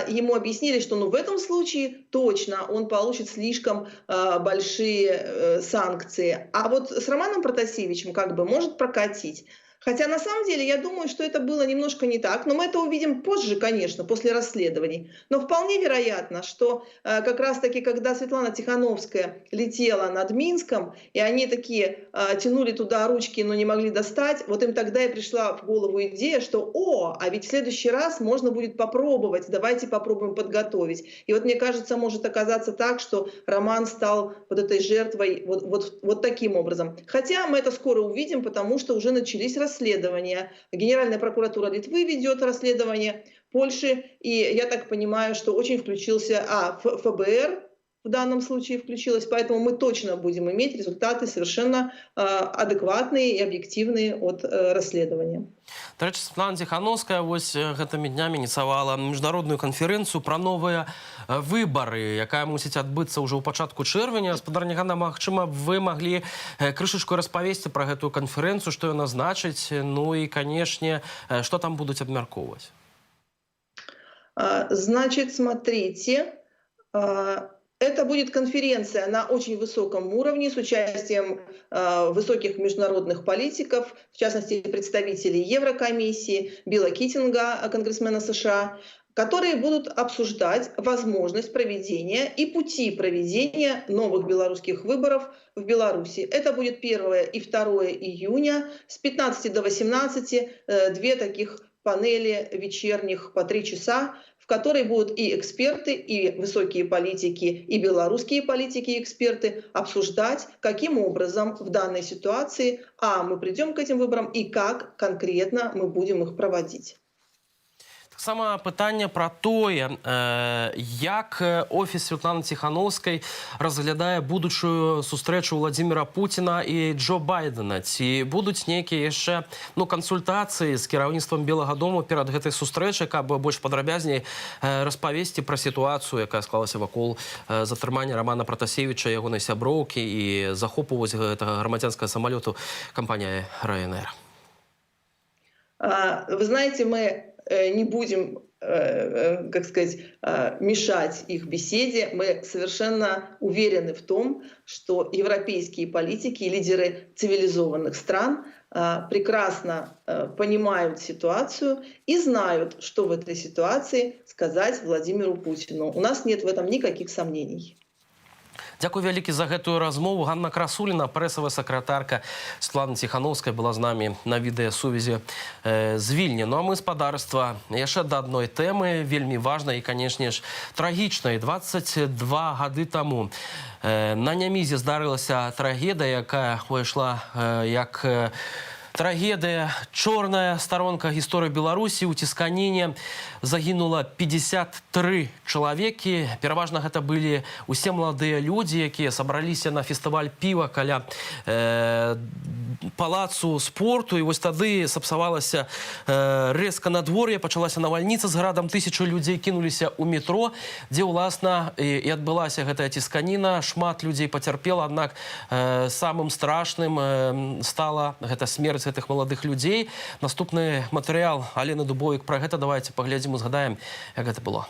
ему объяснили, что в этом случае точно он получит слишком большие санкции. А вот с Романом Протасевичем может прокатить. Хотя на самом деле я думаю, что это было немножко не так, но мы это увидим позже, конечно, после расследований. Но вполне вероятно, что как раз-таки, когда Светлана Тихановская летела над Минском, и они такие тянули туда ручки, но не могли достать, вот им тогда и пришла в голову идея, что а ведь в следующий раз можно будет попробовать, давайте попробуем подготовить. И вот мне кажется, может оказаться так, что Роман стал вот этой жертвой вот таким образом. Хотя мы это скоро увидим, потому что уже начались расследования. Генеральная прокуратура Литвы ведет расследование Польши, и я так понимаю, что очень включился ФБР в данном случае включилась, поэтому мы точно будем иметь результаты совершенно адекватные и объективные от расследования. До речі, Святлана Тихановская ось гэтымі днямі ініцыявала міжнародную канферэнцыю пра новыя выбары, якая мусіць адбыцца ўжо ў пачатку чэрвеня. Господарня Ганна, магчыма, вы маглі крышачку распавесці пра гэтую канферэнцыю, што яна значыць, ну і, канешне, што там будуць абмяркоўваць? Значит, смотрите, это будет конференция на очень высоком уровне с участием высоких международных политиков, в частности, представителей Еврокомиссии, Билла Китинга, конгрессмена США, которые будут обсуждать возможность проведения и пути проведения новых белорусских выборов в Беларуси. Это будет 1 и 2 июня с 15 до 18, 2 таких панели вечерних по 3 часа, в которой будут и эксперты, и высокие политики, и белорусские политики и эксперты обсуждать, каким образом в данной ситуации мы придем к этим выборам и как конкретно мы будем их проводить. Саме питання про тое, як офіс Святланы Тихановскай разглядае будучую сустрэчу Владимира Путина і Джо Байдена. Ці будуць нейкія яшчэ кансультацыі з кіраўніцтвам Белага дому перад гэтай сустрэчай, каб больш падрабязней распавесці пра сітуацыю, якая склалася вакол затрымання Романа Протасевича, ягонай сяброўкі і захопу гэтага грамадзянскага самалёту кампаніяй Ryanair. Вы знаете, мы не будем, как сказать, мешать их беседе. Мы совершенно уверены в том, что европейские политики и лидеры цивилизованных стран прекрасно понимают ситуацию и знают, что в этой ситуации сказать Владимиру Путину. У нас нет в этом никаких сомнений. Дзякуй вялікі за гэтую размову. Ганна Красуліна, прэсавая сакратарка Святланы Тихановскай, была з намі на відэасувязі з Вільні. Ну а мы, спадарства, яшчэ да адной тэмы, вельмі важнай і, канешне ж, трагічнай. 22 гады таму на Нямізе здарылася трагедыя, якая ўйшла як Трагедыя, чорная старонка гісторыі Беларусі. У цісканіне загінула 53 чалавекі. Пераважна гэта былі усе маладыя людзі, якія сабраліся на фестываль піва каля палацу спорту. І вось тады сапсавалася рэзка надвор'е, пачалася навальніца з градам, тысячы людзей кінуліся ў метро, дзе, уласна, і адбылася гэтая цісканіна. Шмат людзей пацярпела, аднак самым страшным стала гэта смерць гэтых маладых людзей. Наступны матэрыял Алены Дубовік пра гэта. Давайте паглядзім і згадаем, як гэта было.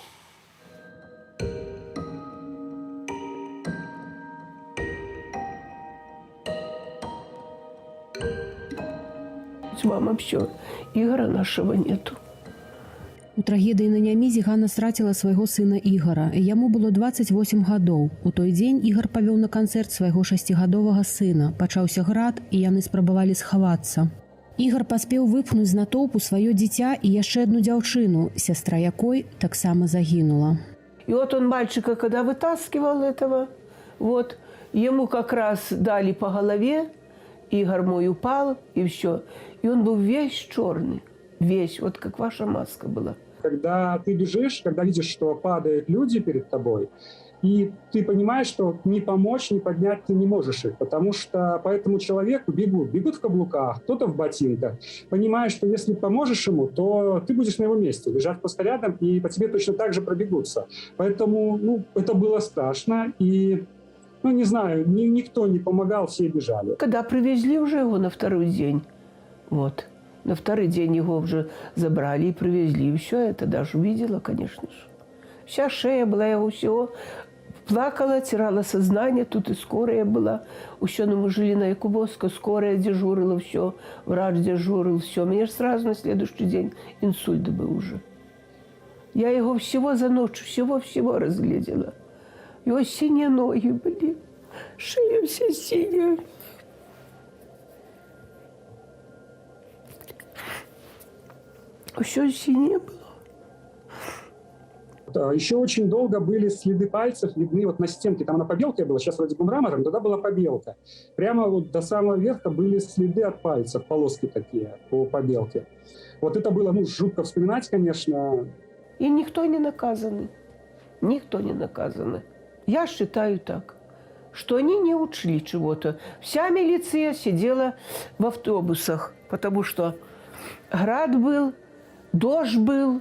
Мама, все, Ігора нашего нету. У трагедыі на Нямізе Ганна страціла свайго сына Ігора. Яму было 28 гадоў. У той дзень Ігор павёў на канцэрт свайго 6гадовага сына. Пачаўся град, і яны спрабавалі схавацца. Ігор паспеў выпхнуць з натоўпу сваё дзіця і яшчэ одну дзяўчыну, сястра якой таксама загінула. И вот он мальчика, когда вытаскивал этого, вот, ему как раз дали по голове, Игорь мой упал, и все. И он был весь черный, весь, вот как ваша маска была. Когда ты бежишь, когда видишь, что падают люди перед тобой, и ты понимаешь, что ни помочь, ни поднять ты не можешь их, потому что по этому человеку бегут в каблуках, кто-то в ботинках. Понимаешь, что если поможешь ему, то ты будешь на его месте, лежать просто рядом, и по тебе точно так же пробегутся. Поэтому, это было страшно, и, не знаю, никто не помогал, все бежали. Когда привезли уже его на второй день, вот, на второй день его уже забрали и привезли, и все это даже увидела, конечно же. Вся шея была его всего. Плакала, теряла сознание, тут и скорая была. Еще мы жили на Якубовской, скорая дежурила, все, врач дежурил, все. Мне же сразу на следующий день инсульт был уже. Я его всего за ночь, всего разглядела. Его синие ноги были, шея вся синяя. Все синее было. Еще очень долго были следы пальцев видны вот на стенке. Там она побелка была, сейчас вроде бы мрамором, тогда была побелка. Прямо вот до самого верха были следы от пальцев, полоски такие по побелке. Вот это было, жутко вспоминать, конечно. И никто не наказанный. Никто не наказанный. Я считаю так, что они не учли чего-то. Вся милиция сидела в автобусах, потому что град был, дождь был.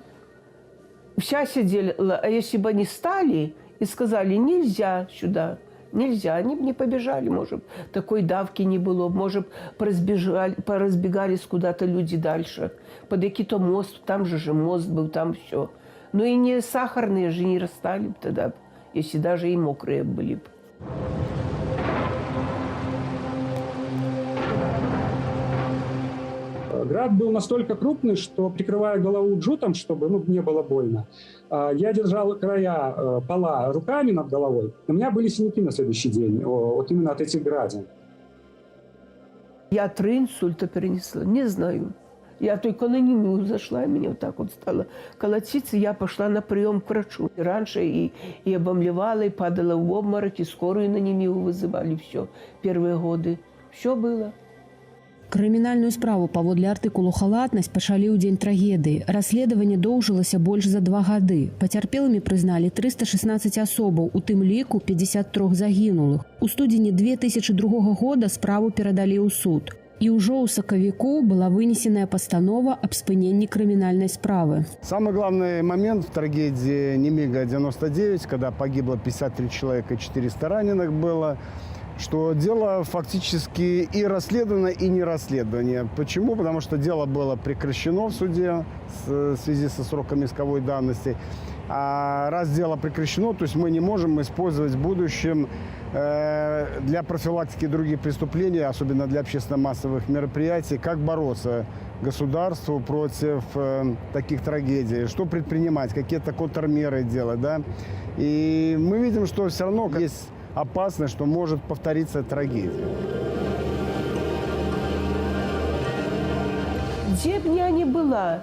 Вся сидела, а если бы они стали и сказали, нельзя сюда, нельзя, они бы не побежали, может, такой давки не было, может, поразбегались куда-то люди дальше, под какой-то мост, там же мост был, там все. Но и не сахарные же не расстали бы тогда, если даже и мокрые были бы. Град был настолько крупный, что, прикрывая голову джутом, чтобы не было больно, я держал края пола руками над головой. У меня были синяки на следующий день, вот именно от этих градин. Я 3 инсульта перенесла, не знаю. Я только на нему зашла, и меня вот так вот стало колотиться. Я пошла на прием к врачу. Раньше и обомлевала, и падала в обморок, и скорую на Немигу вызывали, все. Первые годы. Все было. Крымінальную справу паводле артыкулу «Халатнасць» пачалі ў дзень трагедыі. Расследаванне доўжылася больш за 2 гады. Пацярпелымі прызналі 316 асобаў, у тым ліку 53 загінулых. У студзені 2002 года справу перадалі ў суд. І ўжо ў сакавіку была вынесеная пастанова аб спыненні крымінальнай справы. Самый главный момент в трагедии Немига-99, когда погибло 53 человека и 400 раненых было, что дело фактически и расследовано, и не расследование. Почему? Потому что дело было прекращено в суде в связи со сроком исковой давности. А раз дело прекращено, то есть мы не можем использовать в будущем для профилактики других преступлений, особенно для общественно-массовых мероприятий, как бороться государству против таких трагедий, что предпринимать, какие-то контрмеры делать. Да? И мы видим, что все равно есть опасность, что может повториться трагедия. Где бы я ни была,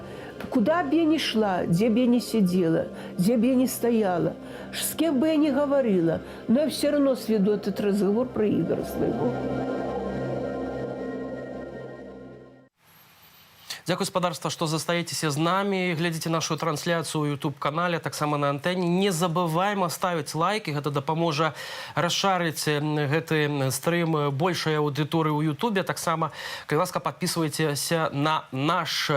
куда бы я ни шла, где бы я ни сидела, где бы я ни стояла, с кем бы я ни говорила, но я все равно сведу этот разговор про Игоря своего. Дякую, спадарства, што застаецеся з намі. Глядзіце нашу трансляцыю ў YouTube-канале, таксама на антэне. Не забываем ставіць лайки, гэта дапаможа расшарыць гэты стрым большай аўдыторыі ў YouTube. Таксама, калі ласка, падпісвайцеся на наш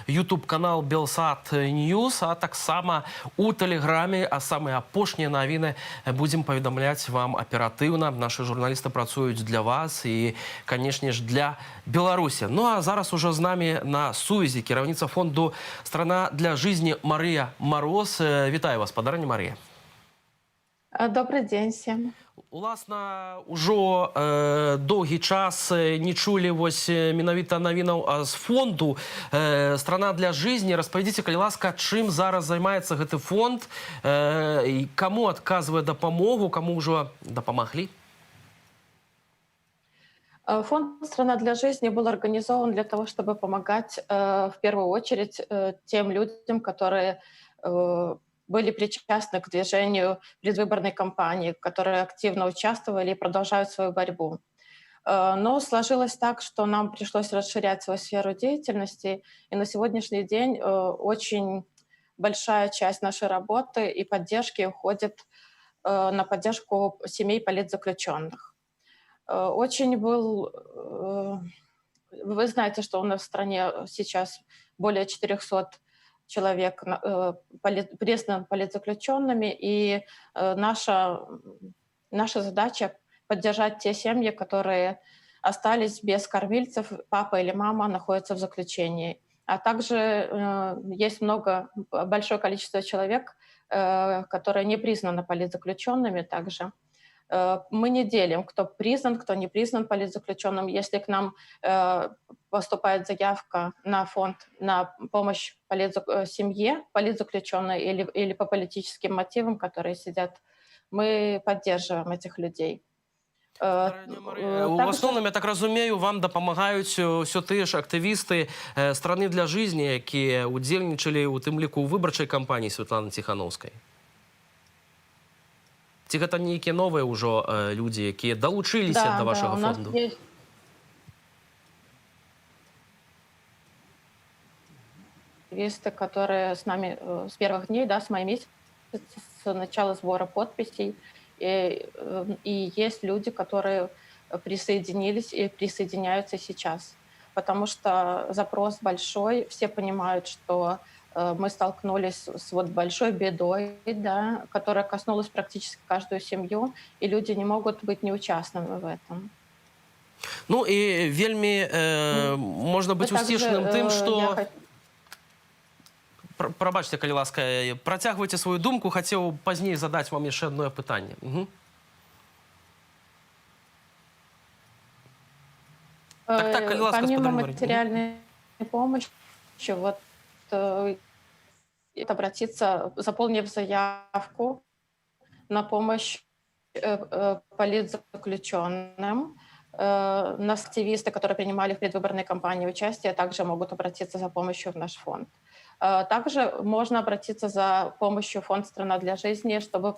YouTube-канал Белсат News, а таксама у Тэлеграме, а самыя апошнія навіны будзем паведамляць вам аператыўна. Нашы журналісты працуюць для вас і, канешне ж, для Беларусі. Ну а зараз уже з намі на сувязі кіраўніца фонду «Страна для жизни» Мария Мороз. Вітаю вас, спадарня Мария. Добрый день всем. Уласна, ужо доўгі час не чулі вось менавіта навінаў з фонду «Страна для жизни». Распавядзіце, калі ласка, чым зараз займаецца гэты фонд, каму адказвае дапамогу, каму ўжо дапамаглі? Фонд «Страна для жизни» был организован для того, чтобы помогать в первую очередь тем людям, которые были причастны к движению предвыборной кампании, которые активно участвовали и продолжают свою борьбу. Но сложилось так, что нам пришлось расширять свою сферу деятельности, и на сегодняшний день очень большая часть нашей работы и поддержки уходит на поддержку семей политзаключенных. Очень был... Вы знаете, что у нас в стране сейчас более 400 человек признан политзаключенными, и наша задача поддержать те семьи, которые остались без кормильцев, папа или мама находятся в заключении. А также есть большое количество человек, которые не признаны политзаключенными также. Мы не делим, кто признан, кто не признан политзаключенным. Если к нам поступает заявка на фонд на помощь семье политзаключенной или по политическим мотивам, которые сидят, мы поддерживаем этих людей. У основном, я так разумею, вам дапамагаюць ўсё тыя ж актывісты «Страны для жизни», якія удзельнічалі ў тым ліку ў выбарчай кампаніі Светланы Ціхановскай. Ці гэта нейкія новыя ўжо людзі, якія далучыліся да вашага фонду? Активисты, которые с нами с первых дней, с мая месяца, с начала сбора подписей. И есть люди, которые присоединились и присоединяются сейчас. Потому что запрос большой, все понимают, что мы столкнулись с большой бедой, которая коснулась практически каждую семью, и люди не могут быть неучастными в этом. Ну и вельми можно быть успешным тем, что... Прабачце, калі ласка, працягвайце свою думку, хацеў пазней задаць вам яшчэ одно пытанне. Так, калі ласка, помимо спадарня Мария. Материальной помощи, обратиться, заполнив заявку на помощь политзаключенным. Нас активисты, которые принимали в предвыборной кампании участие, также могут обратиться за помощью в наш фонд. Также можно обратиться за помощью в фонд «Страна для жизни», чтобы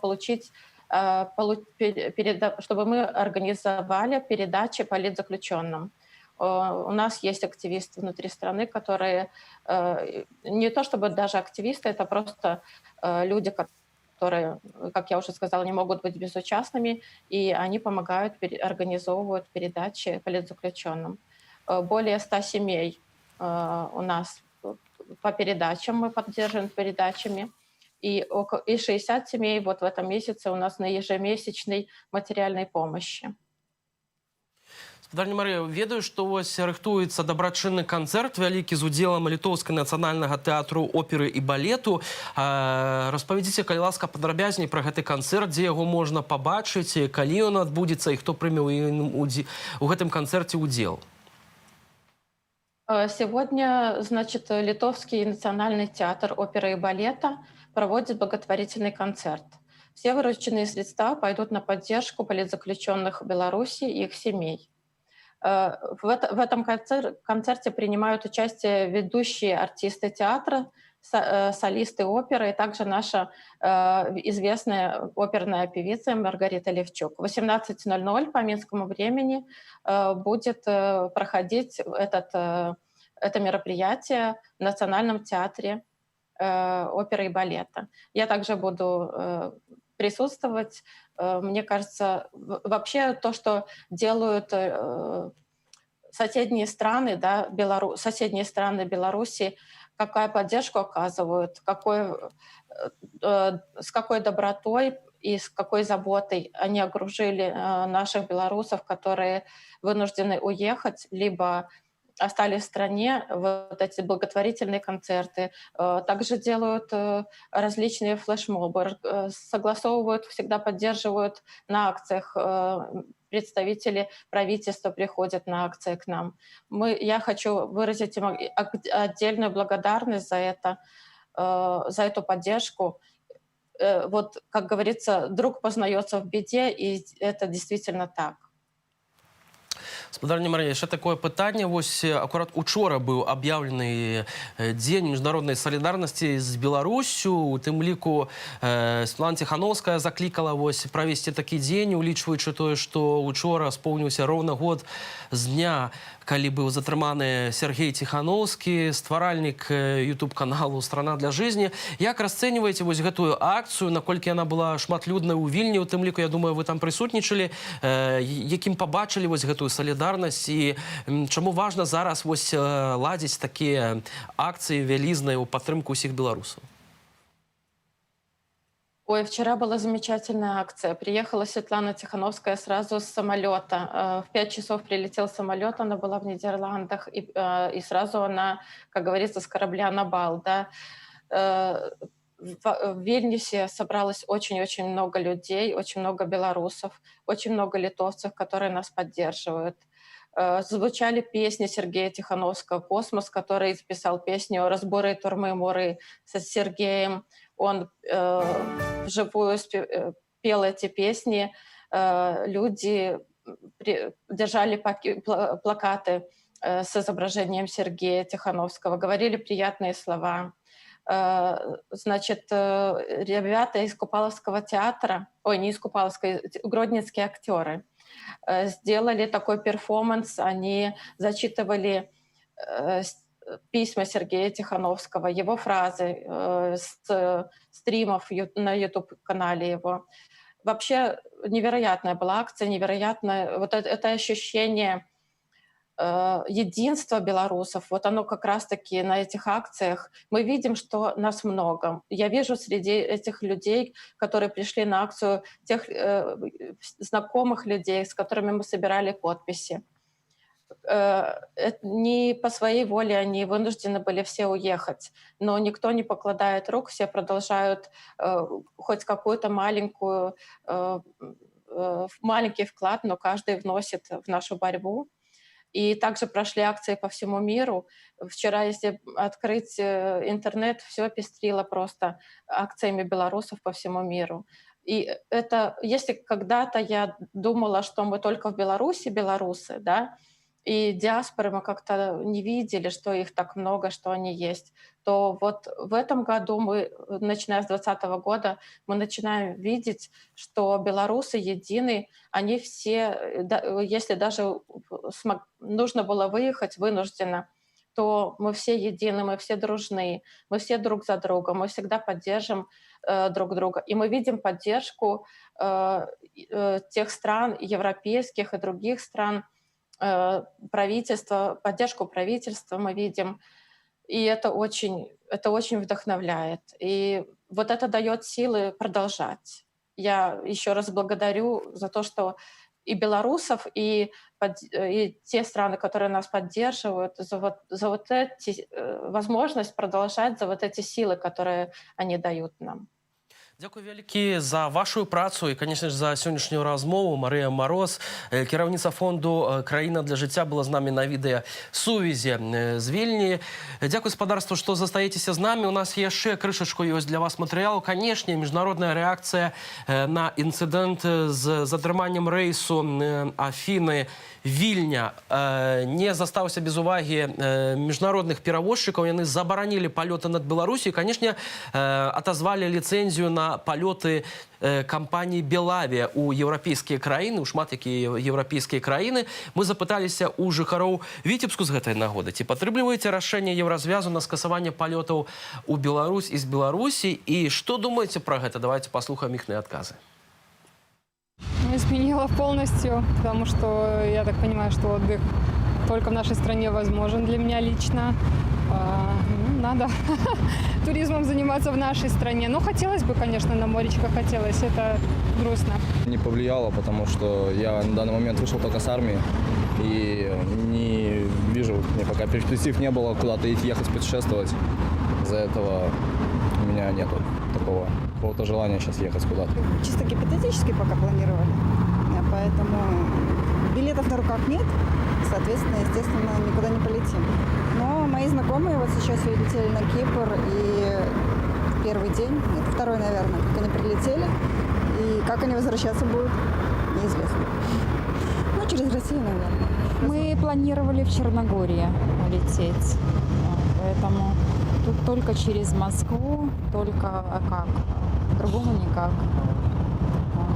чтобы мы организовали передачи политзаключенным. У нас есть активисты внутри страны, которые не то чтобы даже активисты, это просто люди, которые, как я уже сказала, не могут быть безучастными, и они помогают, организовывают передачи политзаключенным. Более 100 семей у нас по передачам, мы поддерживаем передачами, и 60 семей вот в этом месяце у нас на ежемесячной материальной помощи. Спадарня Мария, ведаю, што вось рыхтуецца дабрачынны канцэрт вялікі з удзелам літоўскага нацыянальнага тэатру оперы і балету. Распавядзіце, калі ласка, падрабязней пра гэты канцэрт, дзе яго можна пабачыць, калі ён адбудзецца і хто прыме у гэтым канцэрце удзел. Сегодня, значит, Литовский национальный театр оперы и балета проводит благотворительный концерт. Все вырученные средства пойдут на поддержку политзаключенных Беларуси и их семей. В этом концерте принимают участие ведущие артисты театра, солисты оперы и также наша известная оперная певица Маргарита Левчук. В 18:00 по минскому времени будет проходить это мероприятие в Национальном театре оперы и балета. Я также буду присутствовать. Мне кажется, вообще то, что делают соседние страны, да, соседние страны Беларуси, какая поддержку оказывают, с какой добротой и с какой заботой они окружили наших белорусов, которые вынуждены уехать, либо остались в стране, вот эти благотворительные концерты. Также делают различные флешмобы, согласовывают, всегда поддерживают на акциях. Представители правительства приходят на акции к нам. Я хочу выразить им отдельную благодарность за эту поддержку. Вот, как говорится, друг познается в беде, и это действительно так. Спадарня Марія, ще такое пытанне. Вось акурат учора быў аб'яўлены дзень міжнароднай салідарнасці з Беларуссю. У тым ліку Светлана Ціхановская заклікала вось правесці такі дзень, улічваючы тое, што учора споўніўся роўна год з дня, калі быў затрыманы Сергей Ціхановскі, стваральнік YouTube-каналу «Страна для жизни». Як расцэньваеце вось гэтую акцыю, наколькі яна была шматлюднай у Вільні, у тым ліку, я думаю, вы там прысутнічалі, якім пабачылі вось гэтую салідарнасць і чаму важна зараз вось ладзіць такія акцыі вялізныя ў падтрымку ўсіх беларусаў? Ой, вчера была замечательная акция. Приехала Светлана Тихановская сразу с самолета. В 5 часов прилетел самолет, она была в Нидерландах, и сразу она, как говорится, с корабля на бал. Да. В Вильнюсе собралось очень-очень много людей, очень много белорусов, очень много литовцев, которые нас поддерживают. Звучали песни Сергея Тихановского «Космос», который писал песню «Разборы, турмы, муры» с Сергеем. Он вживую пел эти песни. Люди держали плакаты с изображением Сергея Тихановского, говорили приятные слова. Значит, ребята из Купаловского театра, не из Купаловского, гродненские актеры, сделали такой перформанс. Они зачитывали письма Сергея Тихановского, его фразы с стримов на YouTube-канале его. Вообще невероятная была акция, невероятное вот это ощущение единства белорусов. Вот оно как раз-таки на этих акциях. Мы видим, что нас много. Я вижу среди этих людей, которые пришли на акцию, тех знакомых людей, с которыми мы собирали подписи. Не по своей воле они вынуждены были все уехать, но никто не покладает рук, все продолжают хоть какую-то маленький вклад, но каждый вносит в нашу борьбу. И также прошли акции по всему миру. Вчера, если открыть интернет, все пестрило просто акциями белорусов по всему миру. И это, если когда-то я думала, что мы только в Беларуси белорусы, да, и диаспоры мы как-то не видели, что их так много, что они есть, то вот в этом году мы, начиная с 2020 года, мы начинаем видеть, что белорусы едины, они все, если даже нужно было выехать вынужденно, то мы все едины, мы все дружны, мы все друг за друга, мы всегда поддержим друг друга. И мы видим поддержку тех стран, европейских и других стран, правительства, поддержку правительства мы видим, и это очень вдохновляет. И вот это дает силы продолжать. Я еще раз благодарю за то, что и белорусов, и те страны, которые нас поддерживают, за вот эти возможность продолжать, за вот эти силы, которые они дают нам. Дякую вялікі за вашу працу і, конечно ж, за сённяшнюю размову. Марыя Мароз, кіраўніца фонду «Краіна для жыцця», была з намі на відэасувязі з Вільні. Дякую спадарству, што застаецеся з намі. У нас яшчэ крышачку ёсць для вас матэрыялу. Канешне, міжнародная рэакцыя на інцыдэнт з затрыманнем рэйсу Афіны Вільня не застаўся без увагі міжнародных перавозчыкаў. Яны забаранілі палёты над Беларусю і, канешне, атазвалі ліцэнзію на на палёты кампании «Белавия» у еўрапейскія краіны, у шмат якія еўрапейскія краіны. Мы запыталіся у жыхароў Віцебску з гэтай нагоды. Ці падтрымліваеце рашэнне Еўразвязу на скасаванне палётаў у Беларусь і з Беларусі? І што думаеце пра гэта? Давайте послухаем іхныя адказы. Изменила полностью, потому что я так понимаю, что отдых только в нашей стране возможен для меня лично. Надо туризмом заниматься в нашей стране. Ну, хотелось бы, конечно, на моречко хотелось. Это грустно. Не повлияло, потому что я на данный момент вышел только с армии. И не вижу, мне пока перспектив не было куда-то ехать путешествовать. Из-за этого у меня нету такого какого-то желания сейчас ехать куда-то. Чисто гипотетически пока планировали. Поэтому билетов на руках нет. Соответственно, естественно, никуда не полетим. Но мои знакомые вот сейчас улетели на Кипр, и первый день, это второй, наверное, как они прилетели, и как они возвращаться будут, неизвестно. Ну, через Россию, наверное. Мы планировали в Черногорию улететь, поэтому тут только через Москву, только как, по-другому никак.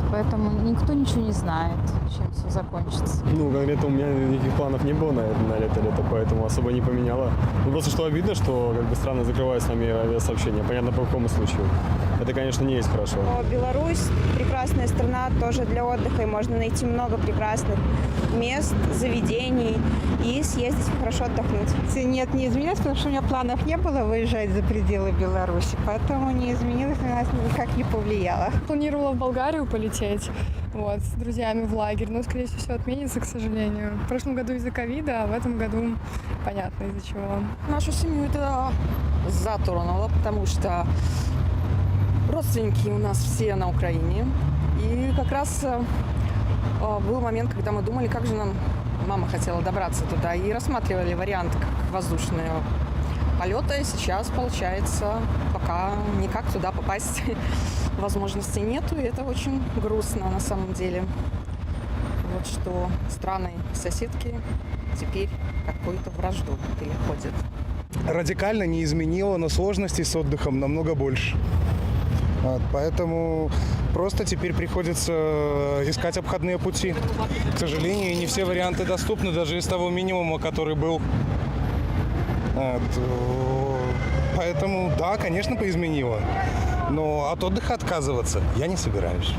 Поэтому никто ничего не знает, чем все закончится. Ну, конкретно у меня никаких планов не было на это лето, поэтому особо не поменяло. Ну, просто что обидно, что как бы страны закрывают с нами авиасообщение. Понятно, по какому случаю. Это, конечно, не есть хорошо. Беларусь – прекрасная страна тоже для отдыха, и можно найти много прекрасных мест, заведений и съездить хорошо отдохнуть. Нет, не изменилось, потому что у меня планов не было выезжать за пределы Беларуси, поэтому не изменилось, на нас никак не повлияло. Планировала в Болгарию полететь вот, с друзьями в лагерь, но, скорее всего, все отменится, к сожалению. В прошлом году из-за ковида, а в этом году понятно из-за чего. Нашу семью это затронуло, потому что родственники у нас все на Украине. И как раз был момент, когда мы думали, как же нам мама хотела добраться туда. И рассматривали вариант как воздушные полеты. Сейчас, получается, пока никак туда попасть возможности нету. И это очень грустно на самом деле. Вот что страны-соседки теперь какую-то вражду переходят. Радикально не изменило, но сложностей с отдыхом намного больше. Вот, поэтому просто теперь приходится искать обходные пути. К сожалению, не все варианты доступны, даже из того минимума, который был. Вот, поэтому, да, конечно, поизменило. Но от отдыха отказываться я не собираюсь.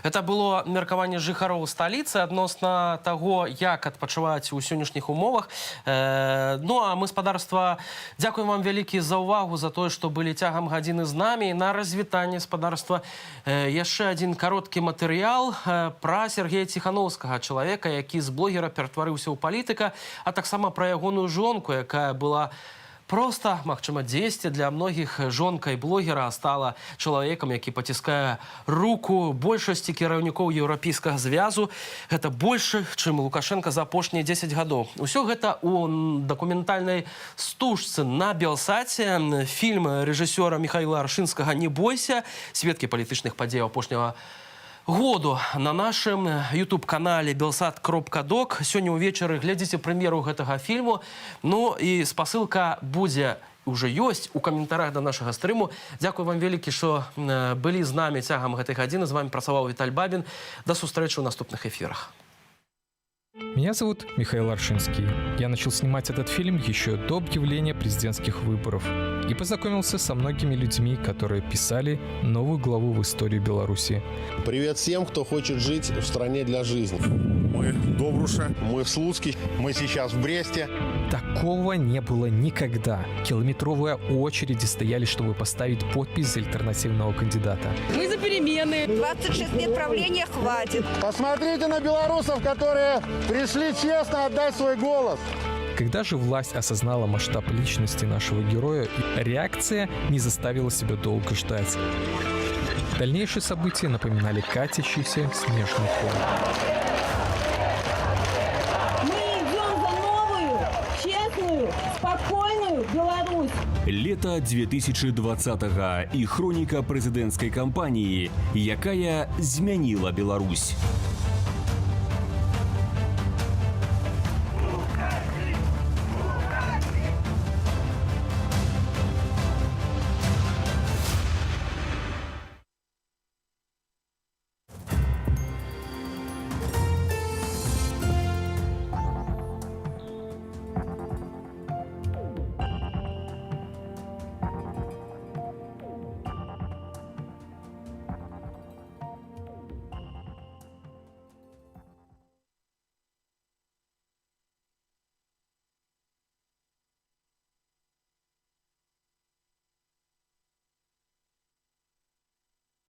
Это было меркаванне жыхароў сталіцы адносна таго, як адпачываць у сённяшніх умовах. Ну а мы, спадарства, дзякуем вам вялікі за ўвагу, за тое, што былі цягам гадзіны з намі. На развітанне, спадарства, яшчэ адзін кароткі матэрыял пра Сергея Ціхановскага, чалавека, які з блогера ператварыўся ў палітыка, а таксама пра ягоную жонку, якая была просто, магчыма, дзесьці для многіх жонкай блогера стала чалавекам, які паціскае руку большасці кіраўнікоў Еўрапейскага звязу. Гэта больш, чым Лукашенко за апошнія 10 гадоў. Усё гэта у дакументальнай стужцы на Белсаце. Фільм рэжысёра Михаила Аршынскага «Не бойся», сведкі палітычных падзеяў апошняга году на нашым YouTube-канале belsat.doc. Сёння ўвечары глядзіце прэм'еру гэтага фільму. Ну і спасылка будзе, уже ёсць у каментарах да нашага стрыму. Дзякую вам вялікі, што былі з намі цягам гэтай гадзіны. З вами працаваў Віталь Бабін. Да сустрэчы ў наступных эфірах. Меня зовут Михаил Аршинский. Я начал снимать этот фильм еще до объявления президентских выборов и познакомился со многими людьми, которые писали новую главу в истории Беларуси. Привет всем, кто хочет жить в стране для жизни. Мы в Добруше, мы в Слуцке, мы сейчас в Бресте. Такого не было никогда. Километровые очереди стояли, чтобы поставить подпись за альтернативного кандидата. Мы за перемены. 26 лет правления хватит. Посмотрите на белорусов, которые пришли честно отдать свой голос. Когда же власть осознала масштаб личности нашего героя, реакция не заставила себя долго ждать. Дальнейшие события напоминали катящийся снежный ком. Мы идем за новую, честную, спокойную Беларусь. Лето 2020-го і хроніка президентської кампанії, якая змянила Білорусь.